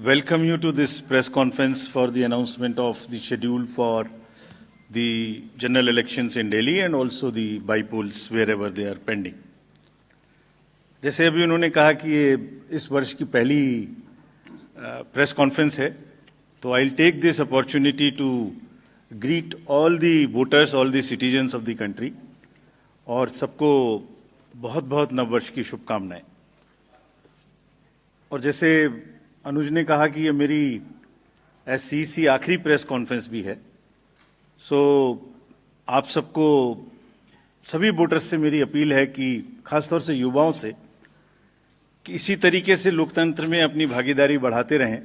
welcome you to this press conference for the announcement of the schedule for the general elections in Delhi and also the by-polls wherever they are pending. जैसे अभी उन्होंने कहा कि ये इस वर्ष की पहली प्रेस कॉन्फ्रेंस है, तो I'll take this opportunity to greet all the voters, all the citizens of the country और सबको बहुत बहुत नववर्ष की शुभकामनाएं। और जैसे अनुज ने कहा कि ये मेरी एससीसी आखिरी प्रेस कॉन्फ्रेंस भी है, सो आप सबको सभी वोटर्स से मेरी अपील है कि खासतौर से युवाओं से कि इसी तरीके से लोकतंत्र में अपनी भागीदारी बढ़ाते रहें।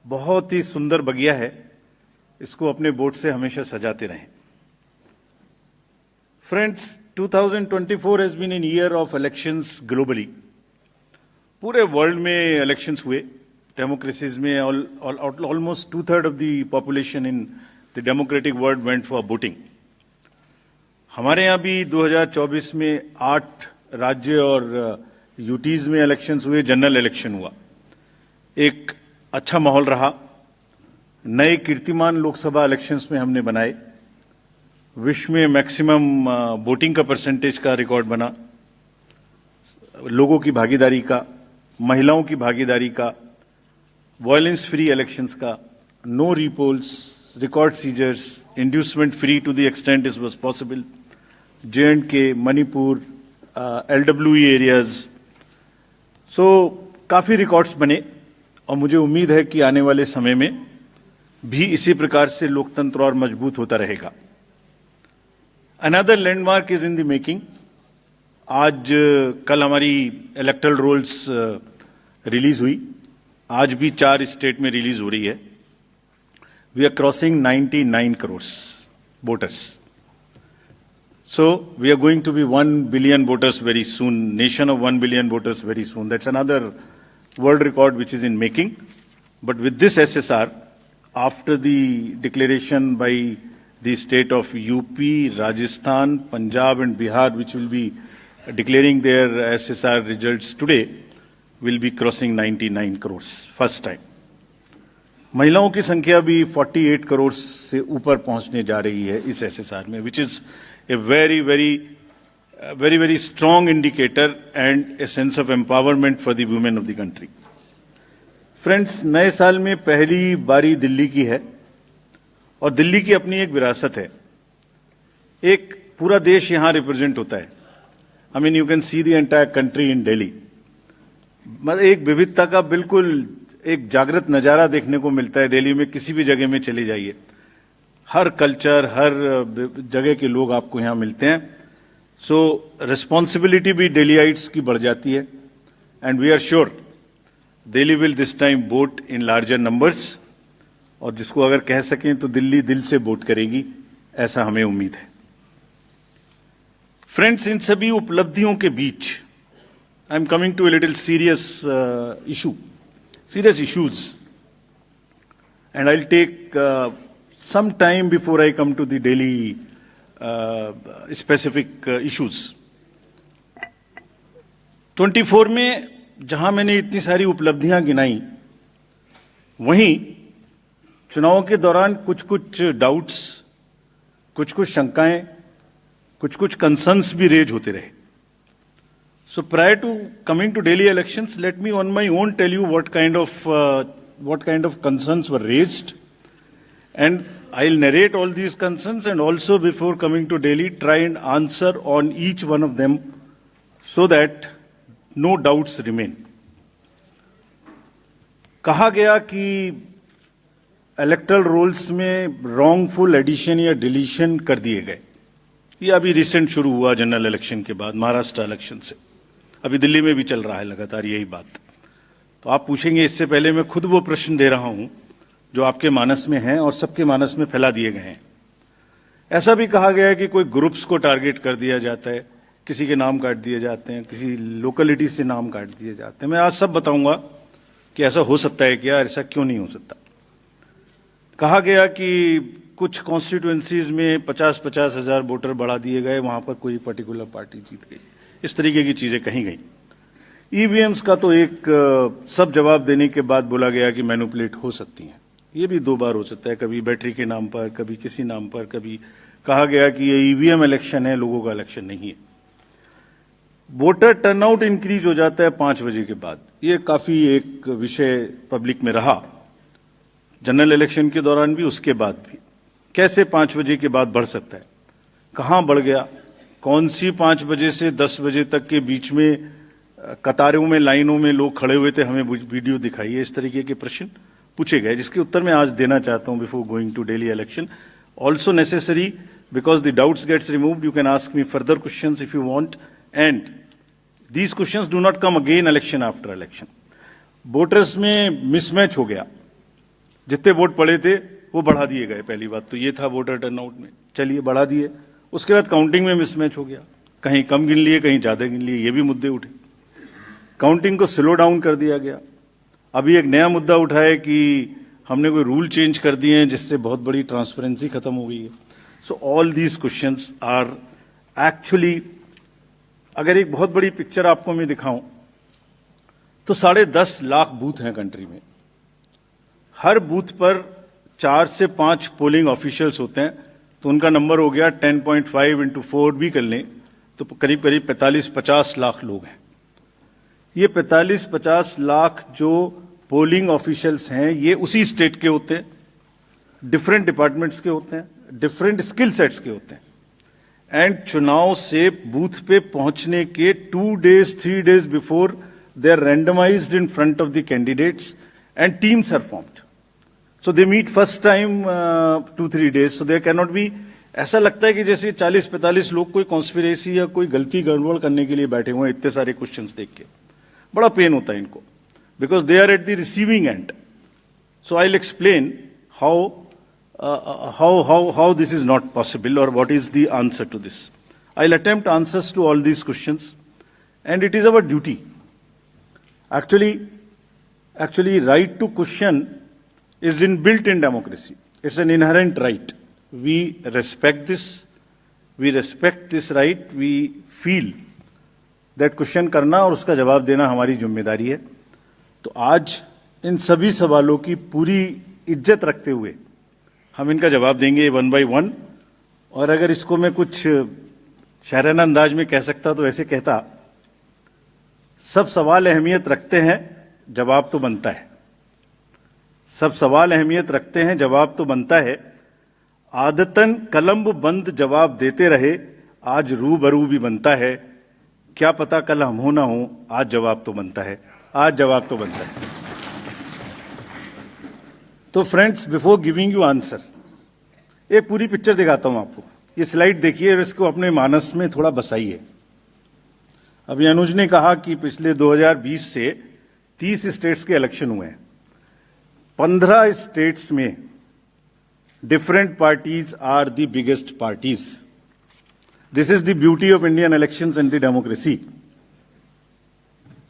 बहुत ही सुंदर बगिया है, इसको अपने वोट से हमेशा सजाते रहें। Friends, 2024 has been an year of elections globally. पूरे वर्ल्ड में इलेक्शंस हुए, डेमोक्रेसीज में almost 2/3 of the population in the democratic world went for voting. हमारे यहाँ भी 2024 में 8 राज्य और यूटीज में इलेक्शंस हुए, जनरल इलेक्शन हुआ। एक अच्छा माहौल रहा, नए कीर्तिमान लोकसभा इलेक्शंस में हमने बनाए, विश्व में मैक्सिमम वोटिंग का परसेंटेज का रिकॉर्ड बना, लोगों की भागीदारी का, महिलाओं की भागीदारी का, वायलेंस फ्री इलेक्शंस का, no repolls, record seizures, inducement free to the extent it was possible, J&K, Manipur, LWE areas. So काफी रिकॉर्ड्स बने और मुझे उम्मीद है कि आने वाले समय में भी इसी प्रकार से लोकतंत्र और मजबूत होता रहेगा। Another landmark is in the making. आज कल हमारी इलेक्टोरल रोल्स रिलीज हुई, आज भी 4 स्टेट में रिलीज हो रही है। We are crossing 99 crore voters. So we are going to be 1 billion voters very soon, nation of 1 billion voters very soon. That's another world record which is in making. But with this SSR, after the declaration by the state of UP, Rajasthan, Punjab and Bihar, which will be declaring their SSR results today, will be crossing 99 crores, first time. महिलाओं की संख्या भी 48 करोड़ से ऊपर पहुंचने जा रही है इस SSR में, which is a very, very strong indicator and a sense of empowerment for the women of the country. Friends, नए साल में पहली बारी दिल्ली की है और दिल्ली की अपनी एक विरासत है। एक पूरा देश यहां रिप्रेजेंट होता है। I mean, you can see the entire country in Delhi. मतलब एक विविधता का बिल्कुल एक जागृत नजारा देखने को मिलता है। दिल्ली में किसी भी जगह में चले जाइए, हर कल्चर, हर जगह के लोग आपको यहां मिलते हैं। सो रिस्पॉन्सिबिलिटी भी डेलीइट्स की बढ़ जाती है and we are sure Delhi will this time vote in larger numbers, और जिसको अगर कह सकें तो दिल्ली दिल से वोट करेगी, ऐसा हमें उम्मीद है। फ्रेंड्स, इन सभी उपलब्धियों के बीच I am coming to a little serious issues and I will take some time before I come to the daily specific issues. 24 में जहां मैंने इतनी सारी उपलब्धियां गिनाई, वहीं चुनाव के दौरान कुछ डाउट्स, कुछ शंकाएं, कुछ कंसर्न्स भी रेज होते रहे। So prior to coming to daily elections, let me on my own tell you what kind of concerns were raised, and I'll narrate all these concerns and also before coming to Delhi try and answer on each one of them so that no doubts remain. कहा गया कि electoral rolls में wrongful addition या deletion कर दिए गए। ये अभी रिसेंट शुरू हुआ जनरल इलेक्शन के बाद, महाराष्ट्र इलेक्शन से। अभी दिल्ली में भी चल रहा है लगातार यही बात। तो आप पूछेंगे, इससे पहले मैं खुद वो प्रश्न दे रहा हूं जो आपके मानस में हैं और सबके मानस में फैला दिए गए हैं। ऐसा भी कहा गया है कि कोई ग्रुप्स को टारगेट कर दिया जाता है, किसी के नाम काट दिए जाते हैं, किसी लोकेलिटी से नाम काट दिए जाते हैं। मैं आज सब बताऊंगा कि ऐसा हो सकता है क्या, ऐसा क्यों नहीं हो सकता। कहा गया कि कुछ कॉन्स्टिट्यूएंसीज में 50-50 हजार वोटर बढ़ा दिए गए, वहां पर कोई पर्टिकुलर पार्टी जीत गई, इस तरीके की चीजें कही गई। ईवीएम्स का तो एक सब जवाब देने के बाद बोला गया कि मैनिपुलेट हो सकती हैं। ये भी 2 बार हो सकता है, कभी बैटरी के नाम पर, कभी किसी नाम पर, कभी कहा गया कि ये ईवीएम इलेक्शन है, लोगों का इलेक्शन नहीं है। वोटर टर्नआउट इंक्रीज हो जाता है 5 बजे के बाद। ये काफी एक विषय पब्लिक में रहा, जनरल इलेक्शन के दौरान भी, उसके बाद भी। कैसे 5 बजे के बाद बढ़ सकता है, कहां बढ़ गया, कौन सी 5 बजे से 10 बजे तक के बीच में कतारों में, लाइनों में लोग खड़े हुए थे, हमें वीडियो दिखाइए। इस तरीके के प्रश्न पूछे गए, जिसके उत्तर मैं आज देना चाहता हूं before going to Delhi election. Also necessary, because the doubts gets removed, you can ask me further questions if you want, and these questions do not come again election after election. Voters में mismatch हो गया, जितने vote पड़े थे वो बढ़ा दिए गए। पहली बात तो ये था वोटर टर्नआउट में, चलिए बढ़ा दिए। उसके बाद काउंटिंग में मिसमैच हो गया, कहीं कम गिन लिए, कहीं ज्यादा गिन लिए, ये भी मुद्दे उठे। काउंटिंग को स्लो डाउन कर दिया गया। अभी एक नया मुद्दा उठा है कि हमने कोई रूल चेंज कर दिए हैं जिससे बहुत बड़ी ट्रांसपेरेंसी खत्म हो गई है। So all these questions are actually, अगर एक बहुत बड़ी पिक्चर आपको मैं दिखाऊं तो 10.5 लाख बूथ हैं कंट्री में। हर बूथ पर 4 से 5 पोलिंग ऑफिशियल्स होते हैं, तो उनका नंबर हो गया 10.5 इंटू 4 भी कर लें तो करीब करीब 45-50 लाख लोग हैं। ये 45-50 लाख जो पोलिंग ऑफिशियल्स हैं, ये उसी स्टेट के होते हैं, डिफरेंट डिपार्टमेंट्स के होते हैं, डिफरेंट स्किल सेट्स के होते हैं। एंड चुनाव से बूथ पे पहुंचने के 2 days 3 days before they are randomised in front of the candidates and teams are formed. So they meet first time 2-3 days, so there can not be, ऐसा लगता है कि जैसे 40-45 लोग कोई कॉन्स्पिरेसी या कोई गलती गड़बड़ करने के लिए बैठे हुए हैं। इतने सारे क्वेश्चंस देख के बड़ा पेन होता है इनको, because they are at the receiving end. So I will explain how this is not possible or what is the answer to this. I'll attempt answers to all these questions, and it is our duty. Actually, right to question is inbuilt in democracy. It's an inherent right. We respect this. We respect this right. We feel that question करना और उसका जवाब देना हमारी जिम्मेदारी है। तो आज इन सभी सवालों की पूरी इज्जत रखते हुए हम इनका जवाब देंगे 1 by 1। और अगर इसको मैं कुछ शायराना अंदाज में कह सकता तो ऐसे कहता, सब सवाल अहमियत रखते हैं, जवाब तो बनता है। सब सवाल अहमियत रखते हैं, जवाब तो बनता है। आदतन कलम बंद जवाब देते रहे, आज रूबरू भी बनता है। क्या पता कल हम हो ना हो, आज जवाब तो बनता है, आज जवाब तो बनता है। तो friends, before giving you answer, एक पूरी पिक्चर दिखाता हूं आपको। ये स्लाइड देखिए और इसको अपने मानस में थोड़ा बसाइए। अभी अनुज ने कहा कि पिछले 2020 से 30 स्टेट्स के इलेक्शन हुए हैं। 15 स्टेट्स में different parties are the biggest parties. This is the beauty of Indian elections and the democracy.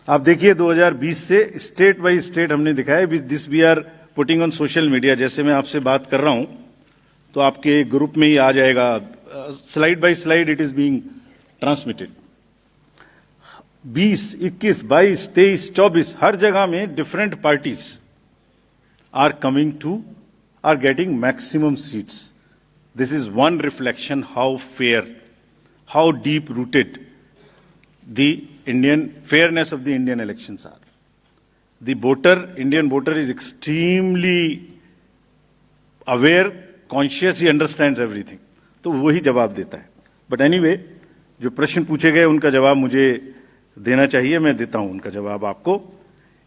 आप देखिए 2020 से स्टेट बाय स्टेट हमने दिखाया। This we are putting on social media. जैसे मैं आपसे बात कर रहा हूं तो आपके ग्रुप में ही आ जाएगा, slide by slide it is being transmitted. 20, 21, 22, 23, 24 हर जगह में different parties are coming to, are getting maximum seats. This is one reflection how fair, how deep rooted the Indian fairness of the Indian elections are. The Indian voter is extremely aware, conscious, he understands everything. तो वही जवाब देता है। But anyway, जो प्रश्न पूछे गए उनका जवाब मुझे देना चाहिए, मैं देता हूं उनका जवाब आपको।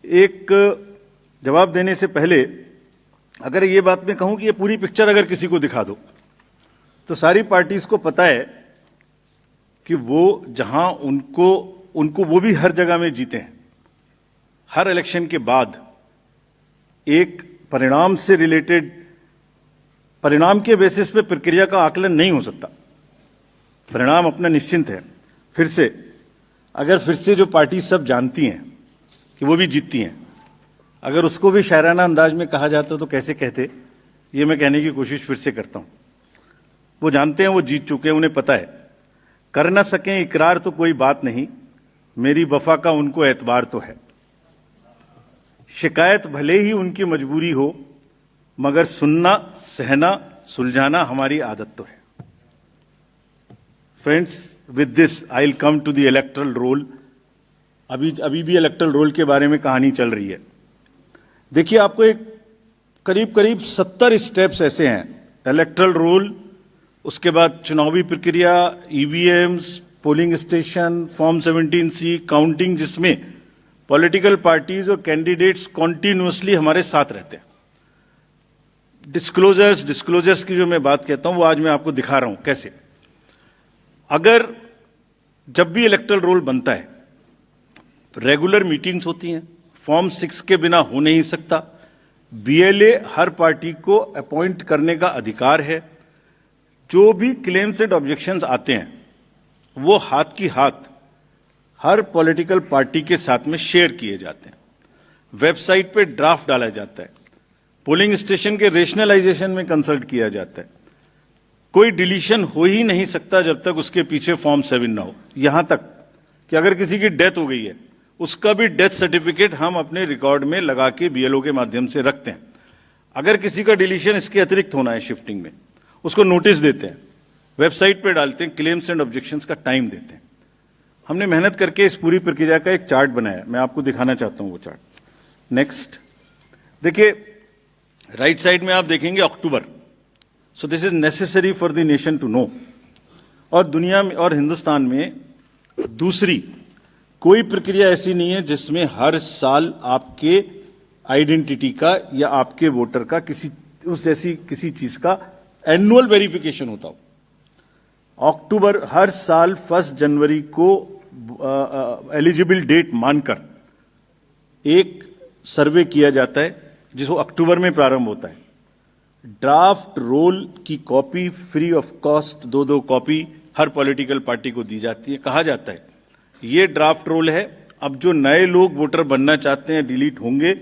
एक जवाब देने से पहले अगर ये बात मैं कहूं कि ये पूरी पिक्चर अगर किसी को दिखा दो तो सारी पार्टीज को पता है कि वो जहां उनको वो भी हर जगह में जीते हैं। हर इलेक्शन के बाद एक परिणाम से रिलेटेड, परिणाम के बेसिस पे प्रक्रिया का आकलन नहीं हो सकता। परिणाम अपना निश्चिंत है। फिर से जो पार्टी सब जानती हैं कि वो भी जीतती हैं, अगर उसको भी शायराना अंदाज में कहा जाता तो कैसे कहते, ये मैं कहने की कोशिश फिर से करता हूं। वो जानते हैं वो जीत चुके हैं, उन्हें पता है। कर न सकें इकरार तो कोई बात नहीं, मेरी वफा का उनको एतबार तो है। शिकायत भले ही उनकी मजबूरी हो, मगर सुनना, सहना, सुलझाना हमारी आदत तो है। Friends, with this I will come to the electoral roll. अभी भी इलेक्टरल रोल के बारे में कहानी चल रही है। देखिए, आपको एक करीब 70 स्टेप्स ऐसे हैं। इलेक्टरल रोल, उसके बाद चुनावी प्रक्रिया, EVMs, polling station, form 17C, counting, जिसमें पॉलिटिकल पार्टीज और कैंडिडेट्स कॉन्टिन्यूअसली हमारे साथ रहते हैं। डिस्क्लोजर्स की जो मैं बात कहता हूं वो आज मैं आपको दिखा रहा हूं कैसे। अगर जब भी इलेक्टरल रोल बनता है, रेगुलर मीटिंग्स होती हैं, फॉर्म 6 के बिना हो नहीं सकता। बीएलए हर पार्टी को अपॉइंट करने का अधिकार है। जो भी क्लेम्स एंड ऑब्जेक्शंस आते हैं वो हाथ की हाथ हर पॉलिटिकल पार्टी के साथ में शेयर किए जाते हैं। वेबसाइट पे ड्राफ्ट डाला जाता है। पोलिंग स्टेशन के रेशनलाइजेशन में कंसल्ट किया जाता है। कोई डिलीशन हो ही नहीं सकता जब तक उसके पीछे फॉर्म 7 ना हो। यहां तक कि अगर किसी की डेथ हो गई है, उसका भी डेथ सर्टिफिकेट हम अपने रिकॉर्ड में लगा के बीएलओ के माध्यम से रखते हैं। अगर किसी का डिलीशन इसके अतिरिक्त होना है शिफ्टिंग में, उसको नोटिस देते हैं, वेबसाइट पे डालते हैं, क्लेम्स एंड ऑब्जेक्शंस का टाइम देते हैं। हमने मेहनत करके इस पूरी प्रक्रिया का एक चार्ट बनाया, मैं आपको दिखाना चाहता हूं वो चार्ट। नेक्स्ट देखिए, राइट साइड में आप देखेंगे October. So this is necessary for the nation to know. और दुनिया में और हिंदुस्तान में दूसरी कोई प्रक्रिया ऐसी नहीं है जिसमें हर साल आपके आइडेंटिटी का या आपके वोटर का किसी चीज का एनुअल वेरिफिकेशन होता हो। अक्टूबर हर साल 1 जनवरी को एलिजिबल डेट मानकर एक सर्वे किया जाता है जिसको अक्टूबर में प्रारंभ होता है। ड्राफ्ट रोल की copy free of cost 2 copy her political party को दी जाती है। कहा जाता है ये ड्राफ्ट रोल है, अब जो नए लोग वोटर बनना चाहते हैं डिलीट होंगे,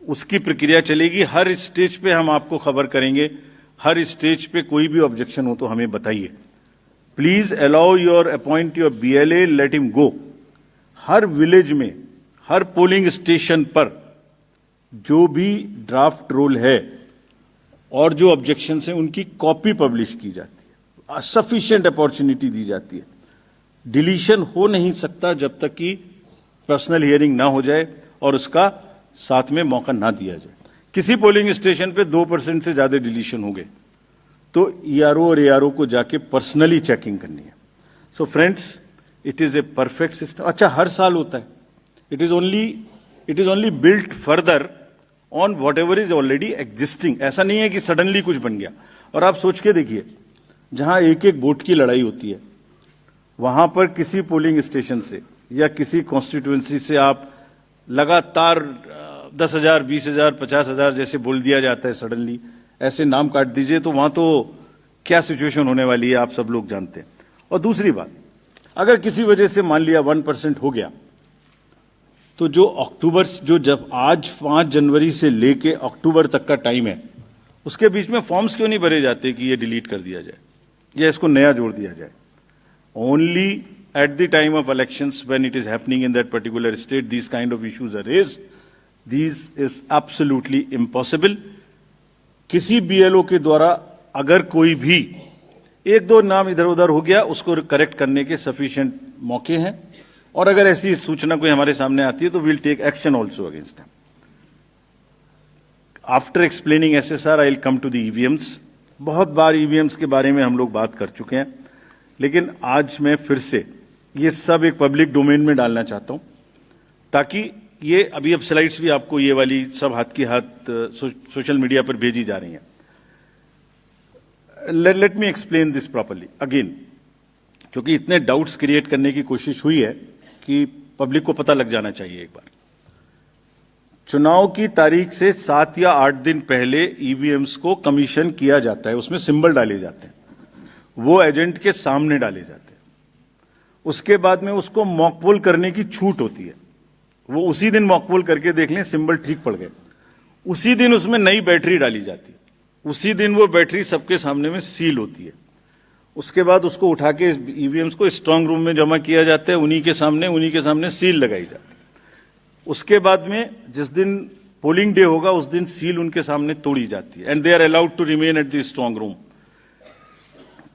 उसकी प्रक्रिया चलेगी। हर स्टेज पे हम आपको खबर करेंगे। हर स्टेज पे कोई भी ऑब्जेक्शन हो तो हमें बताइए। Please allow your appoint your BLA, let him go. हर विलेज में, हर पोलिंग स्टेशन पर जो भी ड्राफ्ट रोल है और जो ऑब्जेक्शन है उनकी कॉपी पब्लिश की जाती है। सफिशिएंट अपॉर्चुनिटी दी जाती है। डिलीशन हो नहीं सकता जब तक कि पर्सनल हियरिंग ना हो जाए और उसका साथ में मौका ना दिया जाए। किसी पोलिंग स्टेशन पे 2% से ज्यादा डिलीशन हो गए तो ईआरओ और एआरओ को जाके पर्सनली चेकिंग करनी है। So friends, it is a perfect system. अच्छा, हर साल होता है। It is only built further on what ever is already existing. ऐसा नहीं है कि सडनली कुछ बन गया। और आप सोच के देखिए, जहां एक वोट की लड़ाई होती है, वहां पर किसी पोलिंग स्टेशन से या किसी कॉन्स्टिट्यूएंसी से आप लगातार 10,000, 20,000, 50,000 जैसे बोल दिया जाता है, सडनली ऐसे नाम काट दीजिए, तो वहां तो क्या सिचुएशन होने वाली है आप सब लोग जानते हैं। और दूसरी बात, अगर किसी वजह से मान लिया 1% हो गया, तो जब आज 5 जनवरी से लेके अक्टूबर तक का टाइम है, उसके बीच में फॉर्म्स क्यों नहीं भरे जाते कि ये डिलीट कर दिया जाए या इसको नया जोड़ दिया जाए। Only at the time of elections, when it is happening in that particular state, these kind of issues are raised. These is absolutely impossible. किसी बीएलओ के द्वारा अगर कोई भी 1-2 नाम इधर उधर हो गया, उसको करेक्ट करने के सफिशिएंट मौके हैं। और अगर ऐसी सूचना कोई हमारे सामने आती है तो we'll take action also against them. After explaining SSR, I'll come to the EVMs. बहुत बार EVMs के बारे में हम लोग बात कर चुके हैं, लेकिन आज मैं फिर से ये सब एक पब्लिक डोमेन में डालना चाहता हूं, ताकि ये अभी अब स्लाइड्स भी आपको ये वाली सब हाथ की हाथ सोशल मीडिया पर भेजी जा रही हैं। Let me explain this properly again, क्योंकि इतने डाउट्स क्रिएट करने की कोशिश हुई है कि पब्लिक को पता लग जाना चाहिए। एक बार चुनाव की तारीख से 7 या 8 दिन पहले ईवीएम्स को कमीशन किया जाता है, उसमें सिंबल डाले जाते हैं, वो एजेंट के सामने डाले जाते हैं। उसके बाद में उसको मॉकपोल करने की छूट होती है। वो उसी दिन मॉकपोल करके देख लें सिंबल ठीक पड़ गए, उसी दिन उसमें नई बैटरी डाली जाती है, उसी दिन वो बैटरी सबके सामने में सील होती है। उसके बाद उसको उठा के ईवीएम्स को स्ट्रांग रूम में जमा किया जाता है, उन्हीं के सामने सील लगाई जाती है। उसके बाद में जिस दिन पोलिंग डे होगा उस दिन सील उनके सामने तोड़ी जाती है and they are allowed to remain at the strong room.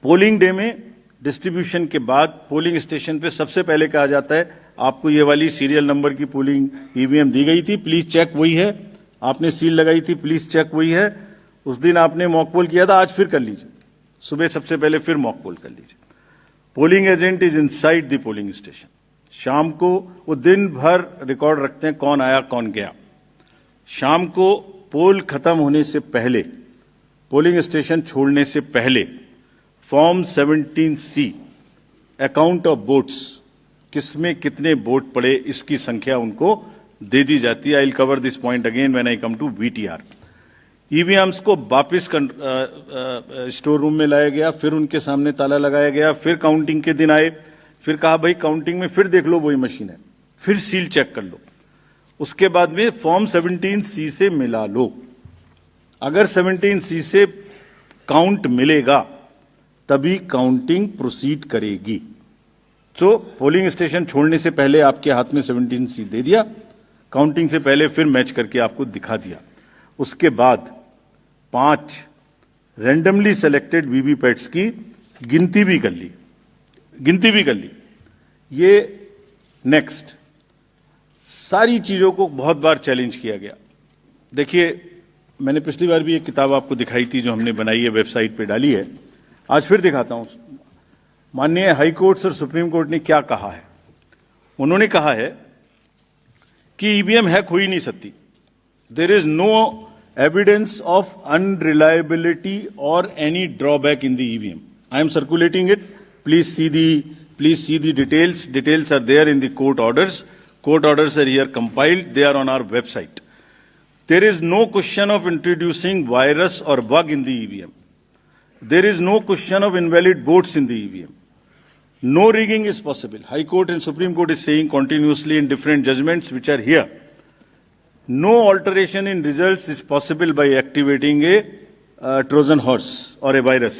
Polling day में डिस्ट्रीब्यूशन के बाद पोलिंग स्टेशन पे सबसे पहले कहा जाता है आपको ये वाली सीरियल नंबर की पोलिंग ईवीएम दी गई थी, प्लीज चेक वही है, आपने सील लगाई थी, प्लीज चेक वही है, उस दिन आपने मॉक पोल किया था, आज फिर कर लीजिए, सुबह सबसे पहले फिर मॉक पोल कर लीजिए। Polling agent is inside the polling station. शाम को वो दिन भर रिकॉर्ड रखते हैं कौन आया कौन गया। शाम को पोल खत्म होने से पहले, पोलिंग स्टेशन छोड़ने से पहले form 17C account of votes, किसमें कितने वोट पड़े इसकी संख्या उनको दे दी जाती है। I will cover this point again when I come to VTR. EVMs को वापिस स्टोर रूम में लाया गया, फिर उनके सामने ताला लगाया गया, फिर काउंटिंग के दिन आए, फिर कहा भाई काउंटिंग में फिर देख लो वही मशीन है, फिर सील चेक कर लो, उसके बाद में फॉर्म 17C से मिला लो। अगर 17C से काउंट मिलेगा तभी काउंटिंग प्रोसीड करेगी। तो पोलिंग स्टेशन छोड़ने से पहले आपके हाथ में 17C दे दिया, काउंटिंग से पहले फिर मैच करके आपको दिखा दिया। उसके बाद 5 रैंडमली सेलेक्टेड वीवीपैट्स की गिनती भी कर ली। ये नेक्स्ट सारी चीजों को बहुत बार चैलेंज किया गया। देखिए, मैंने पिछली बार भी एक किताब आपको दिखाई थी जो हमने बनाई है, वेबसाइट पे डाली है, आज फिर दिखाता हूं। माननीय हाई कोर्ट्स और सुप्रीम कोर्ट ने क्या कहा है। उन्होंने कहा है कि ईवीएम हैक हो ही नहीं सकती। There is no evidence of unreliability or any drawback in the EVM. I am circulating it, please see the details. Details are there in the court orders. Court orders are here compiled. They are on our website. There is no question of introducing virus or bug in the EVM. There is no question of invalid votes in the EVM. No rigging is possible. High Court and Supreme Court is saying continuously in different judgments which are here. No alteration in results is possible by activating a Trojan horse or a virus.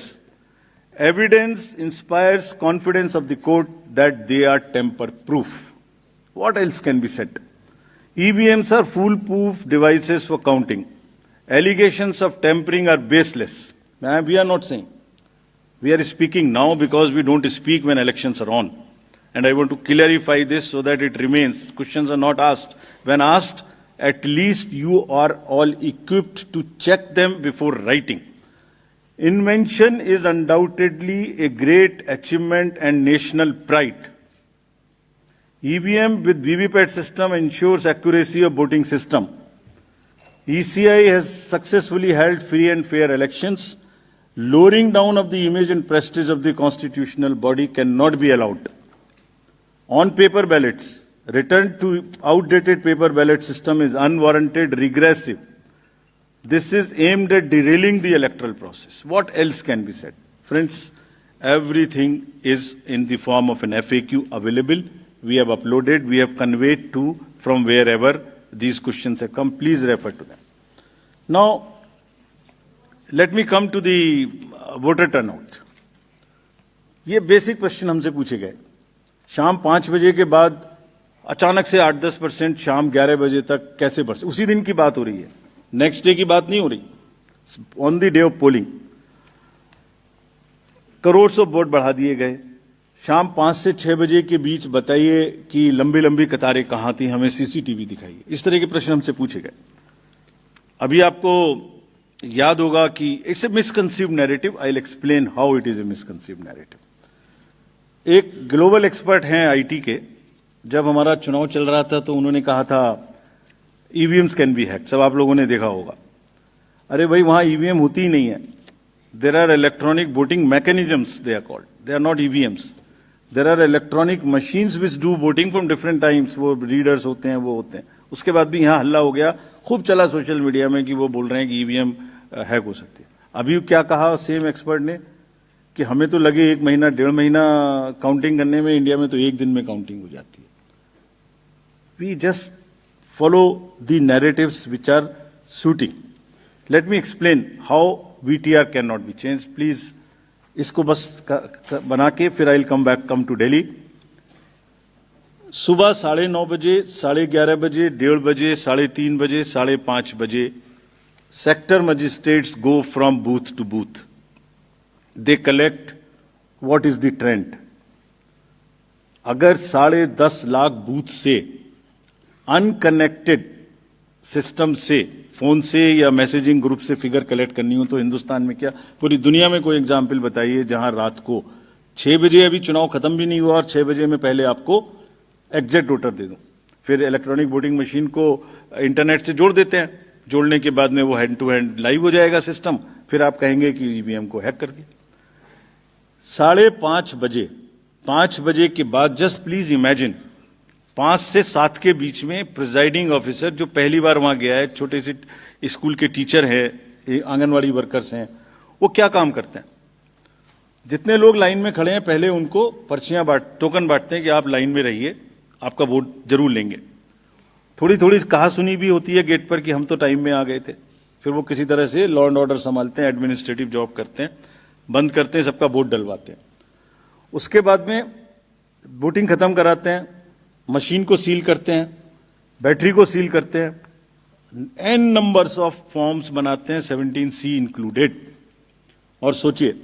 Evidence inspires confidence of the court that they are tamper-proof. What else can be said? EVMs are foolproof devices for counting. Allegations of tampering are baseless. We are not saying. We are speaking now because we don't speak when elections are on. And I want to clarify this so that it remains. Questions are not asked. When asked, at least you are all equipped to check them before writing. Invention is undoubtedly a great achievement and national pride. EVM with VVPAT system ensures accuracy of voting system. ECI has successfully held free and fair elections. Lowering down of the image and prestige of the constitutional body cannot be allowed. On paper ballots, return to outdated paper ballot system is unwarranted, regressive. This is aimed at derailing the electoral process. What else can be said? Friends, everything is in the form of an FAQ available. We have uploaded, we have conveyed to from wherever these questions have come. Please refer to them. Now, let me come to the voter turnout. ये basic question हमसे पूछे गए। शाम 5 बजे के बाद अचानक से 8-10% शाम 11 बजे तक कैसे बढ़ सकते? उसी दिन की बात हो रही है, नेक्स्ट डे की बात नहीं हो रही। On the day of polling crore of vote बढ़ा दिए गए। शाम 5 से 6 बजे के बीच बताइए कि लंबी लंबी कतारें कहां थी, हमें सीसीटीवी दिखाइए। इस तरह के प्रश्न हमसे पूछे गए। अभी आपको याद होगा कि it's a misconceived narrative. I will explain how it is a misconceived narrative. एक ग्लोबल एक्सपर्ट हैं आईटी के, जब हमारा चुनाव चल रहा था तो उन्होंने कहा था ईवीएम्स कैन बी हैक्ड। सब आप लोगों ने देखा होगा। अरे भाई, वहां ईवीएम होती ही नहीं है। There are electronic voting mechanisms, they are called, they are not EVMs. There are electronic machines which do voting from different times. वो रीडर्स होते हैं, वो होते हैं। उसके बाद भी यहां हल्ला हो गया, खूब चला सोशल मीडिया में कि वो बोल रहे हैं कि ईवीएम हैक हो सकती है। अभी क्या कहा सेम एक्सपर्ट ने कि हमें तो लगे 1 महीना 1.5 महीना काउंटिंग करने में, इंडिया में तो 1 दिन में काउंटिंग हो जाती है। We just follow the narratives which are suiting. Let me explain how VTR cannot be changed. Please, इसको बस बना के फिर आई कम टू दिल्ली। सुबह 9:30 बजे, 11:30 बजे, 1:30 बजे, 3:30 बजे, 5:30 बजे sector magistrates go from booth to booth. They collect what is the trend. अगर 10.5 लाख बूथ से अनकनेक्टेड सिस्टम से, फोन से या मैसेजिंग ग्रुप से फिगर कलेक्ट करनी हो तो हिंदुस्तान में क्या पूरी दुनिया में कोई एग्जाम्पल बताइए जहां रात को 6 बजे, अभी चुनाव खत्म भी नहीं हुआ और 6 बजे में पहले आपको एग्जैक्ट वोटर दे दूं। फिर इलेक्ट्रॉनिक वोटिंग मशीन को इंटरनेट से जोड़ देते हैं, जोड़ने के बाद में वो हैंड टू हैंड लाइव हो जाएगा सिस्टम, फिर आप कहेंगे कि ईवीएम को हैक कर दिया। 5:30 बजे, 5 बजे के बाद जस्ट प्लीज इमेजिन 5 से 7 के बीच में प्रिजाइडिंग ऑफिसर जो पहली बार वहां गया है, छोटे से स्कूल के टीचर हैं, आंगनवाड़ी वर्कर्स हैं, वो क्या काम करते हैं? जितने लोग लाइन में खड़े हैं पहले उनको पर्चियां टोकन बांटते हैं कि आप लाइन में रहिए, आपका वोट जरूर लेंगे। थोड़ी थोड़ी कहा सुनी भी होती है गेट पर कि हम तो टाइम में आ गए थे। फिर वो किसी तरह से लॉ एंड ऑर्डर संभालते हैं, एडमिनिस्ट्रेटिव जॉब करते हैं, बंद करते हैं, सबका वोट डलवाते हैं। उसके बाद में वोटिंग खत्म कराते हैं, मशीन को सील करते हैं, बैटरी को सील करते हैं, एन नंबर्स ऑफ फॉर्म्स बनाते हैं, 17C इंक्लूडेड। और सोचिए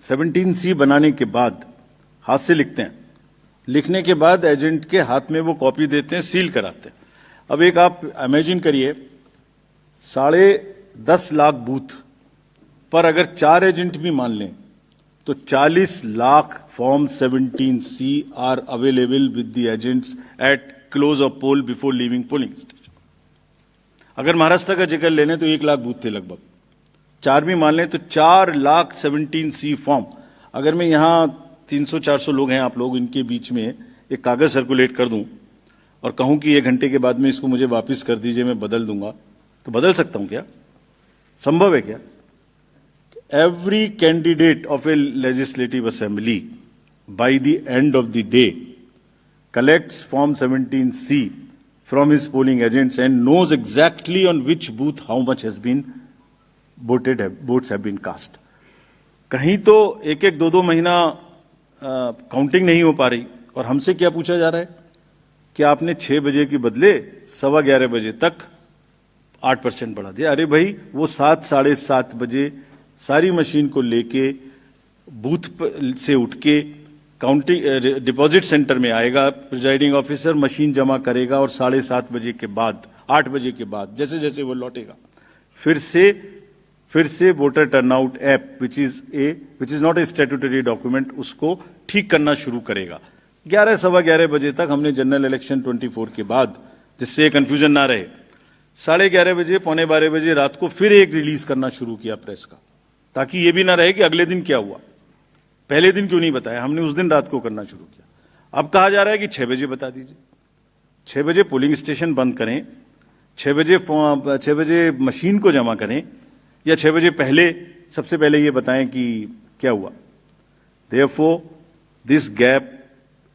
17C बनाने के बाद हाथ से लिखते हैं, लिखने के बाद एजेंट के हाथ में वो कॉपी देते हैं, सील कराते हैं। अब एक आप इमेजिन करिए 10.5 लाख बूथ पर अगर 4 एजेंट भी मान लें तो 40 lakh form 17C are available with the agents at close of poll before leaving polling station. अगर महाराष्ट्र का जिक्र ले लें तो 1 लाख बूथ थे लगभग, 4 भी मान लें तो 4 लाख 17C फॉर्म। अगर मैं यहां 300-400 लोग हैं आप लोग, इनके बीच में एक कागज सर्कुलेट कर दूं और कहूं कि 1 घंटे के बाद में इसको मुझे वापस कर दीजिए, मैं बदल दूंगा, तो बदल सकता हूं क्या? संभव है क्या? Every candidate of a legislative assembly by the end of the day collects form 17C from his polling agents and knows exactly on which booth how much has been votes have been cast. कहीं तो 1-1, 2-2 महीना counting नहीं हो पा रही और हमसे क्या पूछा जा रहा है कि आपने 6 बजे के बदले 11:15 बजे तक 8% बढ़ा दिया। अरे भाई वो 7, 7:30 बजे सारी मशीन को लेके बूथ से उठ के काउंटिंग डिपॉजिट सेंटर में आएगा, प्रिजाइडिंग ऑफिसर मशीन जमा करेगा और 7:30 बजे के बाद, 8 बजे के बाद जैसे जैसे वो लौटेगा फिर से voter turnout app which is not a statutory document, उसको ठीक करना शुरू करेगा। 11, 11:15 बजे तक हमने जनरल इलेक्शन 24 के बाद, जिससे कंफ्यूजन ना रहे, 11:30 बजे, 11:45 बजे रात को फिर एक रिलीज करना शुरू किया प्रेस का, ताकि ये भी ना रहे कि अगले दिन क्या हुआ, पहले दिन क्यों नहीं बताया। हमने उस दिन रात को करना शुरू किया। अब कहा जा रहा है कि 6 बजे बता दीजिए, 6 बजे पोलिंग स्टेशन बंद करें, 6 बजे मशीन को जमा करें, या 6 बजे पहले सबसे पहले ये बताएं कि क्या हुआ। Therefore, this gap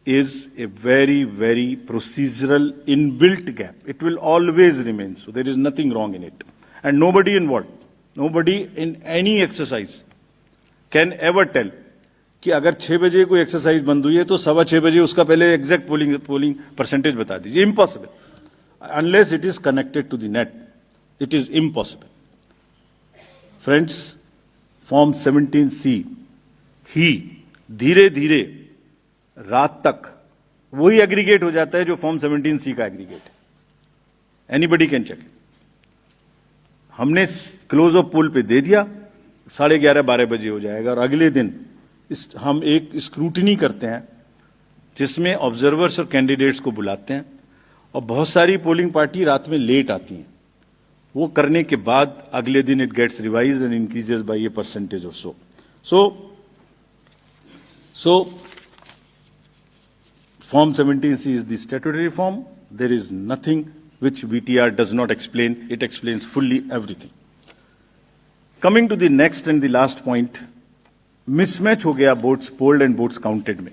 is a very, very procedural inbuilt gap. It will always remain. So there is nothing wrong in it. And nobody involved, nobody in any exercise can ever tell कि अगर 6 बजे कोई exercise बंद हुई है तो 6:15 बजे उसका पहले एग्जैक्ट पोलिंग परसेंटेज बता दीजिए। Impossible, unless it is connected to the net, it is impossible. Friends, form 17C ही धीरे धीरे रात तक वही एग्रीगेट हो जाता है जो फॉर्म 17C का एग्रीगेट है। Anybody can check. हमने क्लोज ऑफ पोल पे दे दिया, 11:30, 12 बजे हो जाएगा और अगले दिन हम एक स्क्रूटिनी करते हैं जिसमें ऑब्जर्वर्स और कैंडिडेट्स को बुलाते हैं और बहुत सारी पोलिंग पार्टी रात में लेट आती हैं। वो करने के बाद अगले दिन it gets revise and increases by a percentage और so Form 17C is the statutory form. There is nothing which VTR does not explain. It explains fully everything. Coming to the next and the last point, mismatch हो गया votes polled and votes counted में।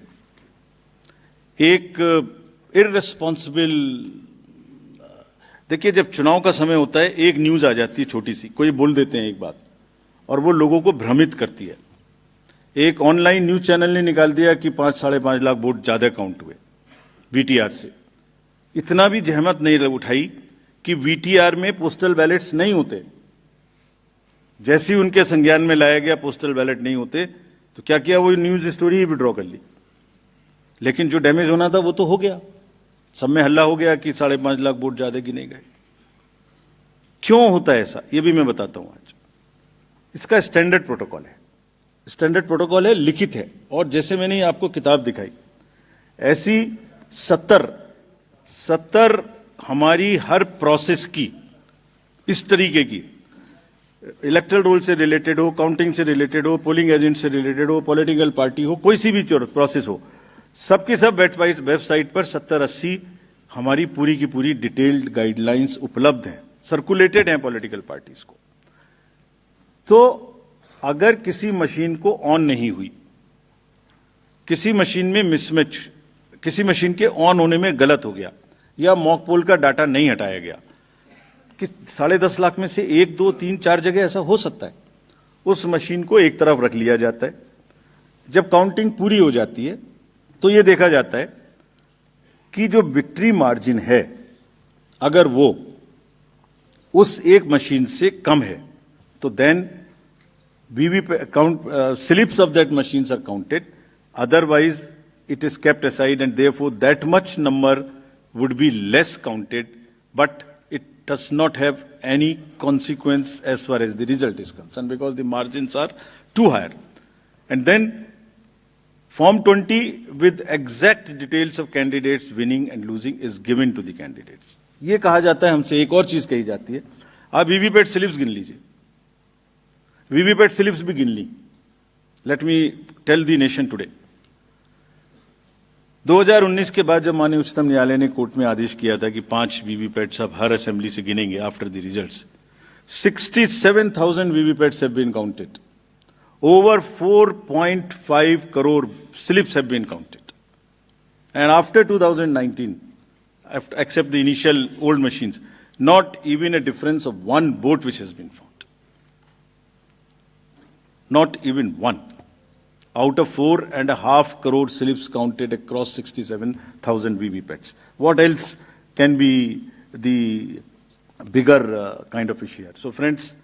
एक irresponsible, देखिए जब चुनाव का समय होता है एक न्यूज आ जाती है छोटी सी, कोई बोल देते हैं एक बात और वो लोगों को भ्रमित करती है। एक ऑनलाइन न्यूज चैनल ने निकाल दिया कि 5-5.5 लाख वोट ज्यादा काउंट हुए वीटीआर से। इतना भी जहमत नहीं उठाई कि वीटीआर में पोस्टल बैलेट्स नहीं होते। जैसे ही उनके संज्ञान में लाया गया पोस्टल बैलेट नहीं होते, तो क्या किया, वो न्यूज स्टोरी ही विड्रॉ कर ली। लेकिन जो डैमेज होना था वो तो हो गया। सब में हल्ला हो गया कि 5.5 लाख वोट ज्यादा गिने गए। क्यों होता है ऐसा, ये भी मैं बताता हूं आज। इसका स्टैंडर्ड प्रोटोकॉल है, स्टैंडर्ड प्रोटोकॉल है, लिखित है। और जैसे मैंने आपको किताब दिखाई, ऐसी 70 हमारी हर प्रोसेस की इस तरीके की, इलेक्टोरल रोल से रिलेटेड हो, काउंटिंग से रिलेटेड हो, पोलिंग एजेंट से रिलेटेड हो, पॉलिटिकल पार्टी हो, कोई सी भी प्रोसेस हो, सबकी सब वेबसाइट पर 70-80 हमारी पूरी की पूरी डिटेल्ड गाइडलाइंस उपलब्ध हैं, सर्कुलेटेड हैं पॉलिटिकल पार्टीज को। तो अगर किसी मशीन को ऑन नहीं हुई, किसी मशीन में मिसमैच, किसी मशीन के ऑन होने में गलत हो गया, या मॉक पोल का डाटा नहीं हटाया गया, कि 10.5 लाख में से 1, 2, 3, 4 जगह ऐसा हो सकता है, उस मशीन को एक तरफ रख लिया जाता है। जब काउंटिंग पूरी हो जाती है तो यह देखा जाता है कि जो विक्ट्री मार्जिन है, अगर वो उस एक मशीन से कम है, तो then slips of that machines are counted. Otherwise, it is kept aside, and therefore that much number would be less counted, but it does not have any consequence as far as the result is concerned, because the margins are too high. And then Form 20 with exact details of candidates winning and losing is given to the candidates. ये कहा जाता है हमसे, एक और चीज कही जाती है, आप वीवीपैट स्लिप्स गिन लीजिए। वीवीपैट स्लिप्स भी गिन ली। Let me tell the nation today. 2019 के बाद जब माननीय उच्चतम न्यायालय ने कोर्ट में आदेश किया था कि 5 वीवीपैट सब हर असेंबली से गिनेंगे after the results, 67,000 VVPATs have been counted, over 4.5 crore slips have been counted, and after 2019, except the initial old machines, not even a difference of one vote which has been found. Not even one. Out of 4.5 crore slips counted across 67,000 VVPATs. What else can be the bigger kind of issue here? So friends,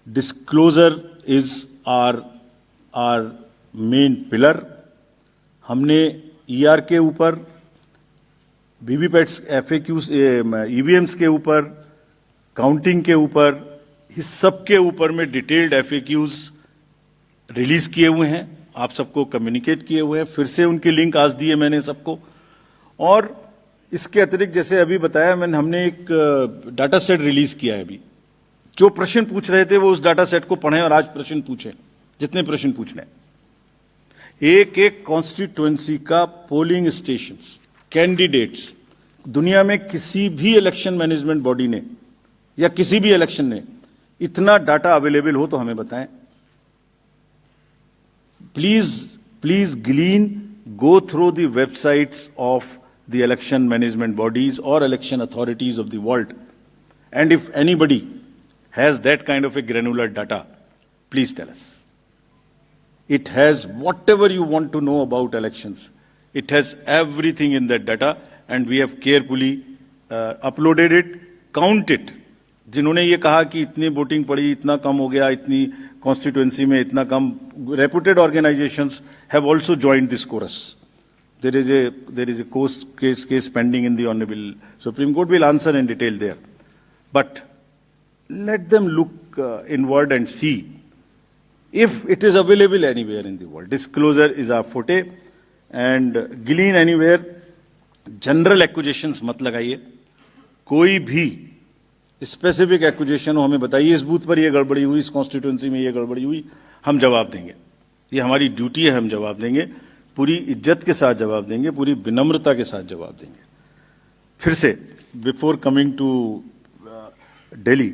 disclosure is our main pillar. हमने ER के ऊपर, वीवीपैट्स, FAQs, EVMs के ऊपर, counting के ऊपर, इस सब के ऊपर में डिटेल्ड FAQs रिलीज किए हुए हैं, आप सबको कम्युनिकेट किए हुए हैं। फिर से उनके लिंक आज दिए मैंने सबको। और इसके अतिरिक्त जैसे अभी बताया मैंने, हमने एक डाटा सेट रिलीज किया है। अभी जो प्रश्न पूछ रहे थे वो उस डाटा सेट को पढ़ें और आज प्रश्न पूछें, जितने प्रश्न पूछने। एक एक कॉन्स्टिट्यूएंसी का पोलिंग स्टेशंस, कैंडिडेट्स, दुनिया में किसी भी इलेक्शन मैनेजमेंट बॉडी ने या किसी भी इलेक्शन ने इतना डाटा अवेलेबल हो तो हमें बताएं। Please glean, go through the websites of the election management bodies or election authorities of the world, and if anybody has that kind of a granular data, please tell us. It has whatever you want to know about elections. It has everything in that data, and we have carefully uploaded it, count it. जिन्होंने ये कहा कि इतनी voting पड़ी, इतना कम हो गया, इतनी कॉन्स्टिट्यूएंसी में इतना कम, reputed organisations have also joined this chorus. There is a case pending in the Honorable Supreme Court. We'll answer in detail there. But let them look inward and see if it is available anywhere in the world. Disclosure is our forte, and glean anywhere. General accusations मत लगाइए, कोई भी specific accusation हो हमें बताइए, इस booth पर ये गड़बड़ी हुई, इस कॉन्स्टिट्यूएंसी में ये गड़बड़ी हुई, हम जवाब देंगे। ये हमारी ड्यूटी है, हम जवाब देंगे, पूरी इज्जत के साथ जवाब देंगे, पूरी विनम्रता के साथ जवाब देंगे। फिर से बिफोर कमिंग टू दिल्ली,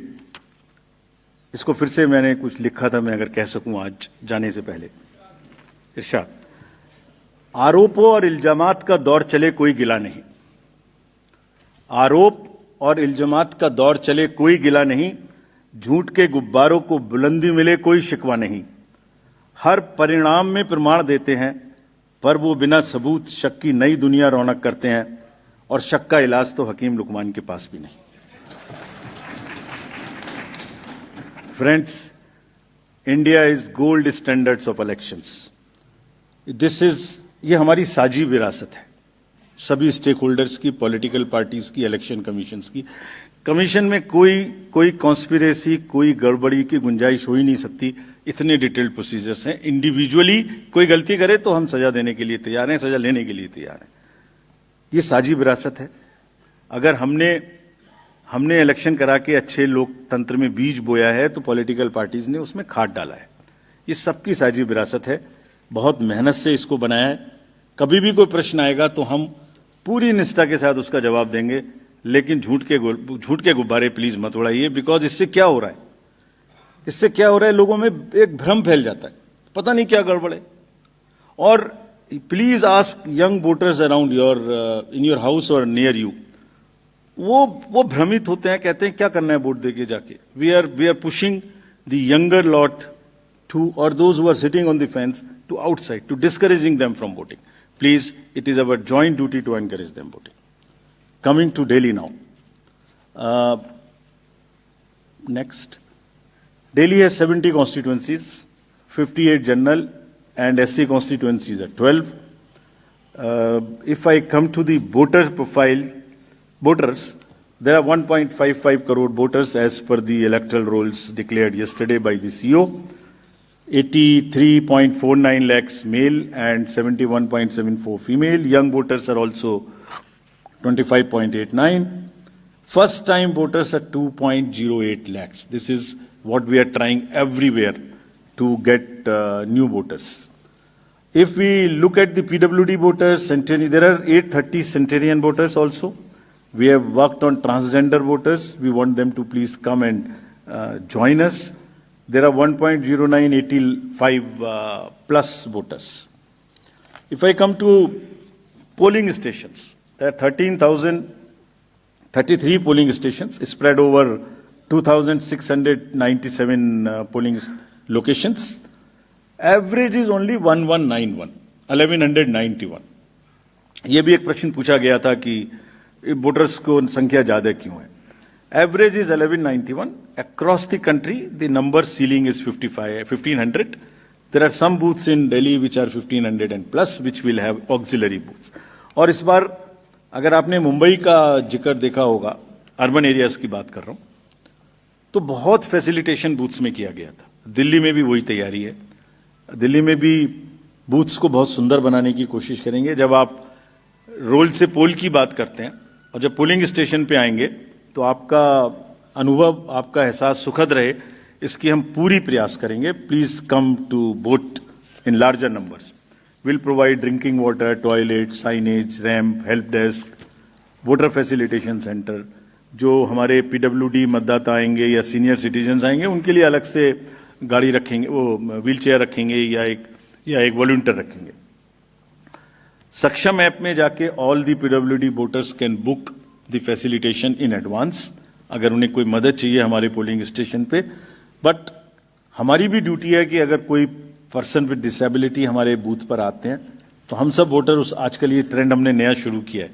इसको फिर से मैंने कुछ लिखा था, मैं अगर कह सकूं आज जाने से पहले। इरशाद, आरोपों और इल्जामात का दौर चले कोई गिला नहीं। आरोप और इल्जामात का दौर चले कोई गिला नहीं, झूठ के गुब्बारों को बुलंदी मिले कोई शिकवा नहीं। हर परिणाम में प्रमाण देते हैं, पर वो बिना सबूत शक की नई दुनिया रौनक करते हैं, और शक का इलाज तो हकीम लुकमान के पास भी नहीं। Friends, India is gold standards of elections. ये हमारी साझी विरासत है, सभी स्टेक होल्डर्स की, पॉलिटिकल पार्टीज की, इलेक्शन कमीशंस की। कमीशन में कोई कॉन्स्पिरेसी, कोई गड़बड़ी की गुंजाइश हो ही नहीं सकती। इतने डिटेल्ड प्रोसीजर्स हैं। इंडिविजुअली कोई गलती करे तो हम सजा देने के लिए तैयार हैं, सजा लेने के लिए तैयार हैं। ये साझी विरासत है। अगर हमने इलेक्शन करा के अच्छे लोकतंत्र में बीज बोया है तो पॉलिटिकल पार्टीज ने उसमें खाद डाला है। ये सबकी साझी विरासत है। बहुत मेहनत से इसको बनाया है। कभी भी कोई प्रश्न आएगा तो हम पूरी निष्ठा के साथ उसका जवाब देंगे, लेकिन झूठ के गुब्बारे प्लीज मत उड़ाइए। बिकॉज इससे क्या हो रहा है, लोगों में एक भ्रम फैल जाता है, पता नहीं क्या गड़बड़ है। और please ask young voters around in your house और नियर यू। वो भ्रमित होते हैं, कहते हैं क्या करना है वोट देके जाके। We are pushing the younger lot to, और those who are sitting on the fence, to outside, to discouraging them from voting. Please, it is our joint duty to encourage them voting. Coming to Delhi now. Next. Delhi has 70 constituencies, 58 general and SC constituencies at 12. If I come to the voter profile, there are 1.55 crore voters as per the electoral rolls declared yesterday by the CEO. 83.49 lakhs male and 71.74 female. Young voters are also 25.89. First time voters are 2.08 lakhs. This is what we are trying everywhere to get new voters. If we look at the PWD voters, there are 830 centenarian voters also. We have worked on transgender voters. We want them to please come and join us. There are 1.0985 plus voters. If I come to polling stations, there are 13,033 polling stations spread over 2,697 polling locations. Average is only 1191. ये भी एक प्रश्न पूछा गया था कि voters को संख्या ज्यादा क्यों है। Average is 1191. Across the country, the number ceiling is 1500. There are some booths in Delhi which are 1500 and plus, which will have auxiliary booths. और इस बार अगर आपने मुंबई का जिक्र देखा होगा, अर्बन एरियाज की बात कर रहा हूं, तो बहुत फैसिलिटेशन बूथ्स में किया गया था। दिल्ली में भी वही तैयारी है। दिल्ली में भी बूथ्स को बहुत सुंदर बनाने की कोशिश करेंगे। जब आप रोल से पोल की बात करते हैं और जब पोलिंग स्टेशन पे आएंगे तो आपका अनुभव, आपका एहसास सुखद रहे, इसकी हम पूरी प्रयास करेंगे। Please come to vote in larger numbers. Will provide drinking water, toilet, signage, ramp, help desk, voter facilitation centre. जो हमारे पीडब्ल्यूडी मतदाता आएंगे या सीनियर सिटीजन्स आएंगे, उनके लिए अलग से गाड़ी रखेंगे, वो व्हील चेयर रखेंगे या एक वॉलंटियर रखेंगे। सक्षम ऐप में जाके all the PWD voters can book the facilitation in advance, अगर उन्हें कोई मदद चाहिए हमारे पोलिंग स्टेशन पे। बट हमारी भी ड्यूटी है कि अगर कोई पर्सन विद डिसेबिलिटी हमारे बूथ पर आते हैं तो हम सब वोटर आजकल ये ट्रेंड हमने नया शुरू किया है।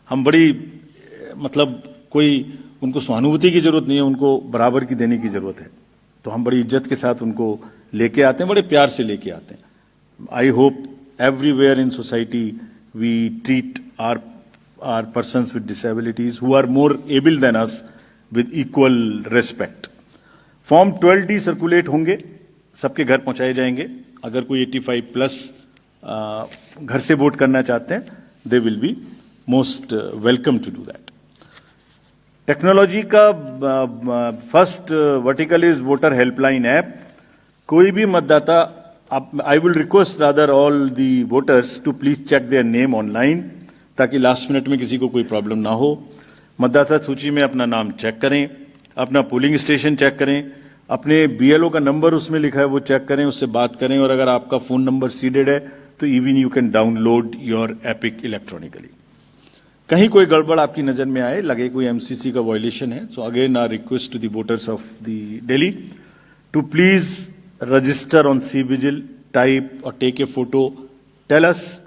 हम कोई उनको सहानुभूति की जरूरत नहीं है, उनको बराबर की देने की जरूरत है। तो हम बड़ी इज्जत के साथ उनको लेके आते हैं, बड़े प्यार से लेके आते हैं। I hope everywhere in society we treat our persons with disabilities who are more able than us with equal respect. Form 12D circulate होंगे, सबके घर पहुंचाए जाएंगे। अगर कोई 85 प्लस घर से वोट करना चाहते हैं, they will be most welcome to do that. Technology का first vertical is voter helpline app. कोई भी मतदाता, I will request rather all the voters to please check their name online, ताकि लास्ट मिनट में किसी को कोई प्रॉब्लम ना हो। मतदाता सूची में अपना नाम चेक करें, अपना पोलिंग स्टेशन चेक करें, अपने बीएलओ का नंबर उसमें लिखा है वो चेक करें, उससे बात करें। और अगर आपका फोन नंबर सीडेड है तो even you can download your epic electronically. कहीं कोई गड़बड़ आपकी नजर में आए, लगे कोई एमसीसी का वायलेशन है, so again our request to the voters of the Delhi to please register on C vigil type or take a photo, tell us.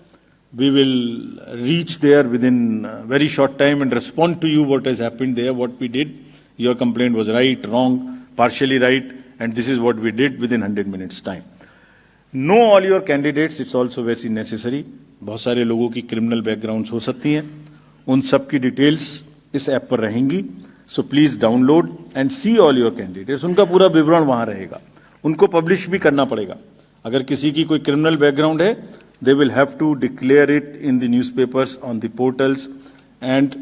We will reach there within a very short time and respond to you what has happened there, what we did. Your complaint was right, wrong, partially right, and this is what we did within 100 minutes time. Know all your candidates, it's also very necessary. बहुत सारे लोगों की criminal backgrounds हो सकती हैं, उन सब की डिटेल्स इस ऐप पर रहेंगी. So please download and see all your candidates. उनका पूरा विवरण वहां रहेगा. उनको पब्लिश भी करना पड़ेगा. अगर किसी की कोई क्रिमिनल बैकग्राउंड है, they will have to declare it in the newspapers, on the portals and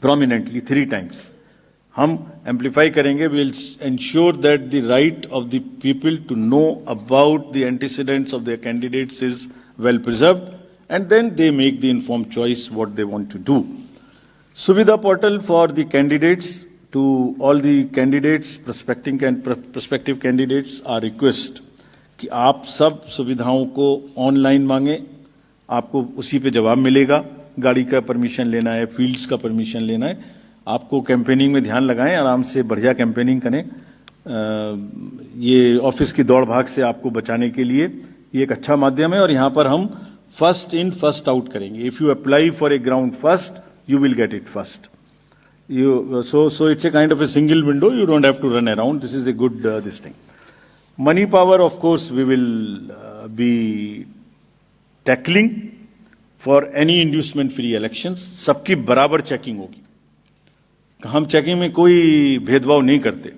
prominently 3 times. हम amplify करेंगे. We will ensure that the right of the people to know about the antecedents of their candidates is well preserved, and then they make the informed choice what they want to do. Suvidha portal for the candidates. To all the candidates, prospective candidates, our request कि आप सब सुविधाओं को online मांगे, आपको उसी पे जवाब मिलेगा. गाड़ी का परमिशन लेना है, फील्ड्स का परमिशन लेना है, आपको कैंपेनिंग में ध्यान लगाएं, आराम से बढ़िया कैंपेनिंग करें. ये ऑफिस की दौड़ भाग से आपको बचाने के लिए ये एक अच्छा माध्यम है. और यहाँ पर हम फर्स्ट इन फर्स्ट आउट करेंगे. If you apply for a ground first, you will get it first. So it's a kind of a single window. You don't have to run around. This is a good this thing. Money power, of course, we will be tackling for any inducement-free elections. सबकी बराबर checking होगी. हम checking में कोई भेदभाव नहीं करते.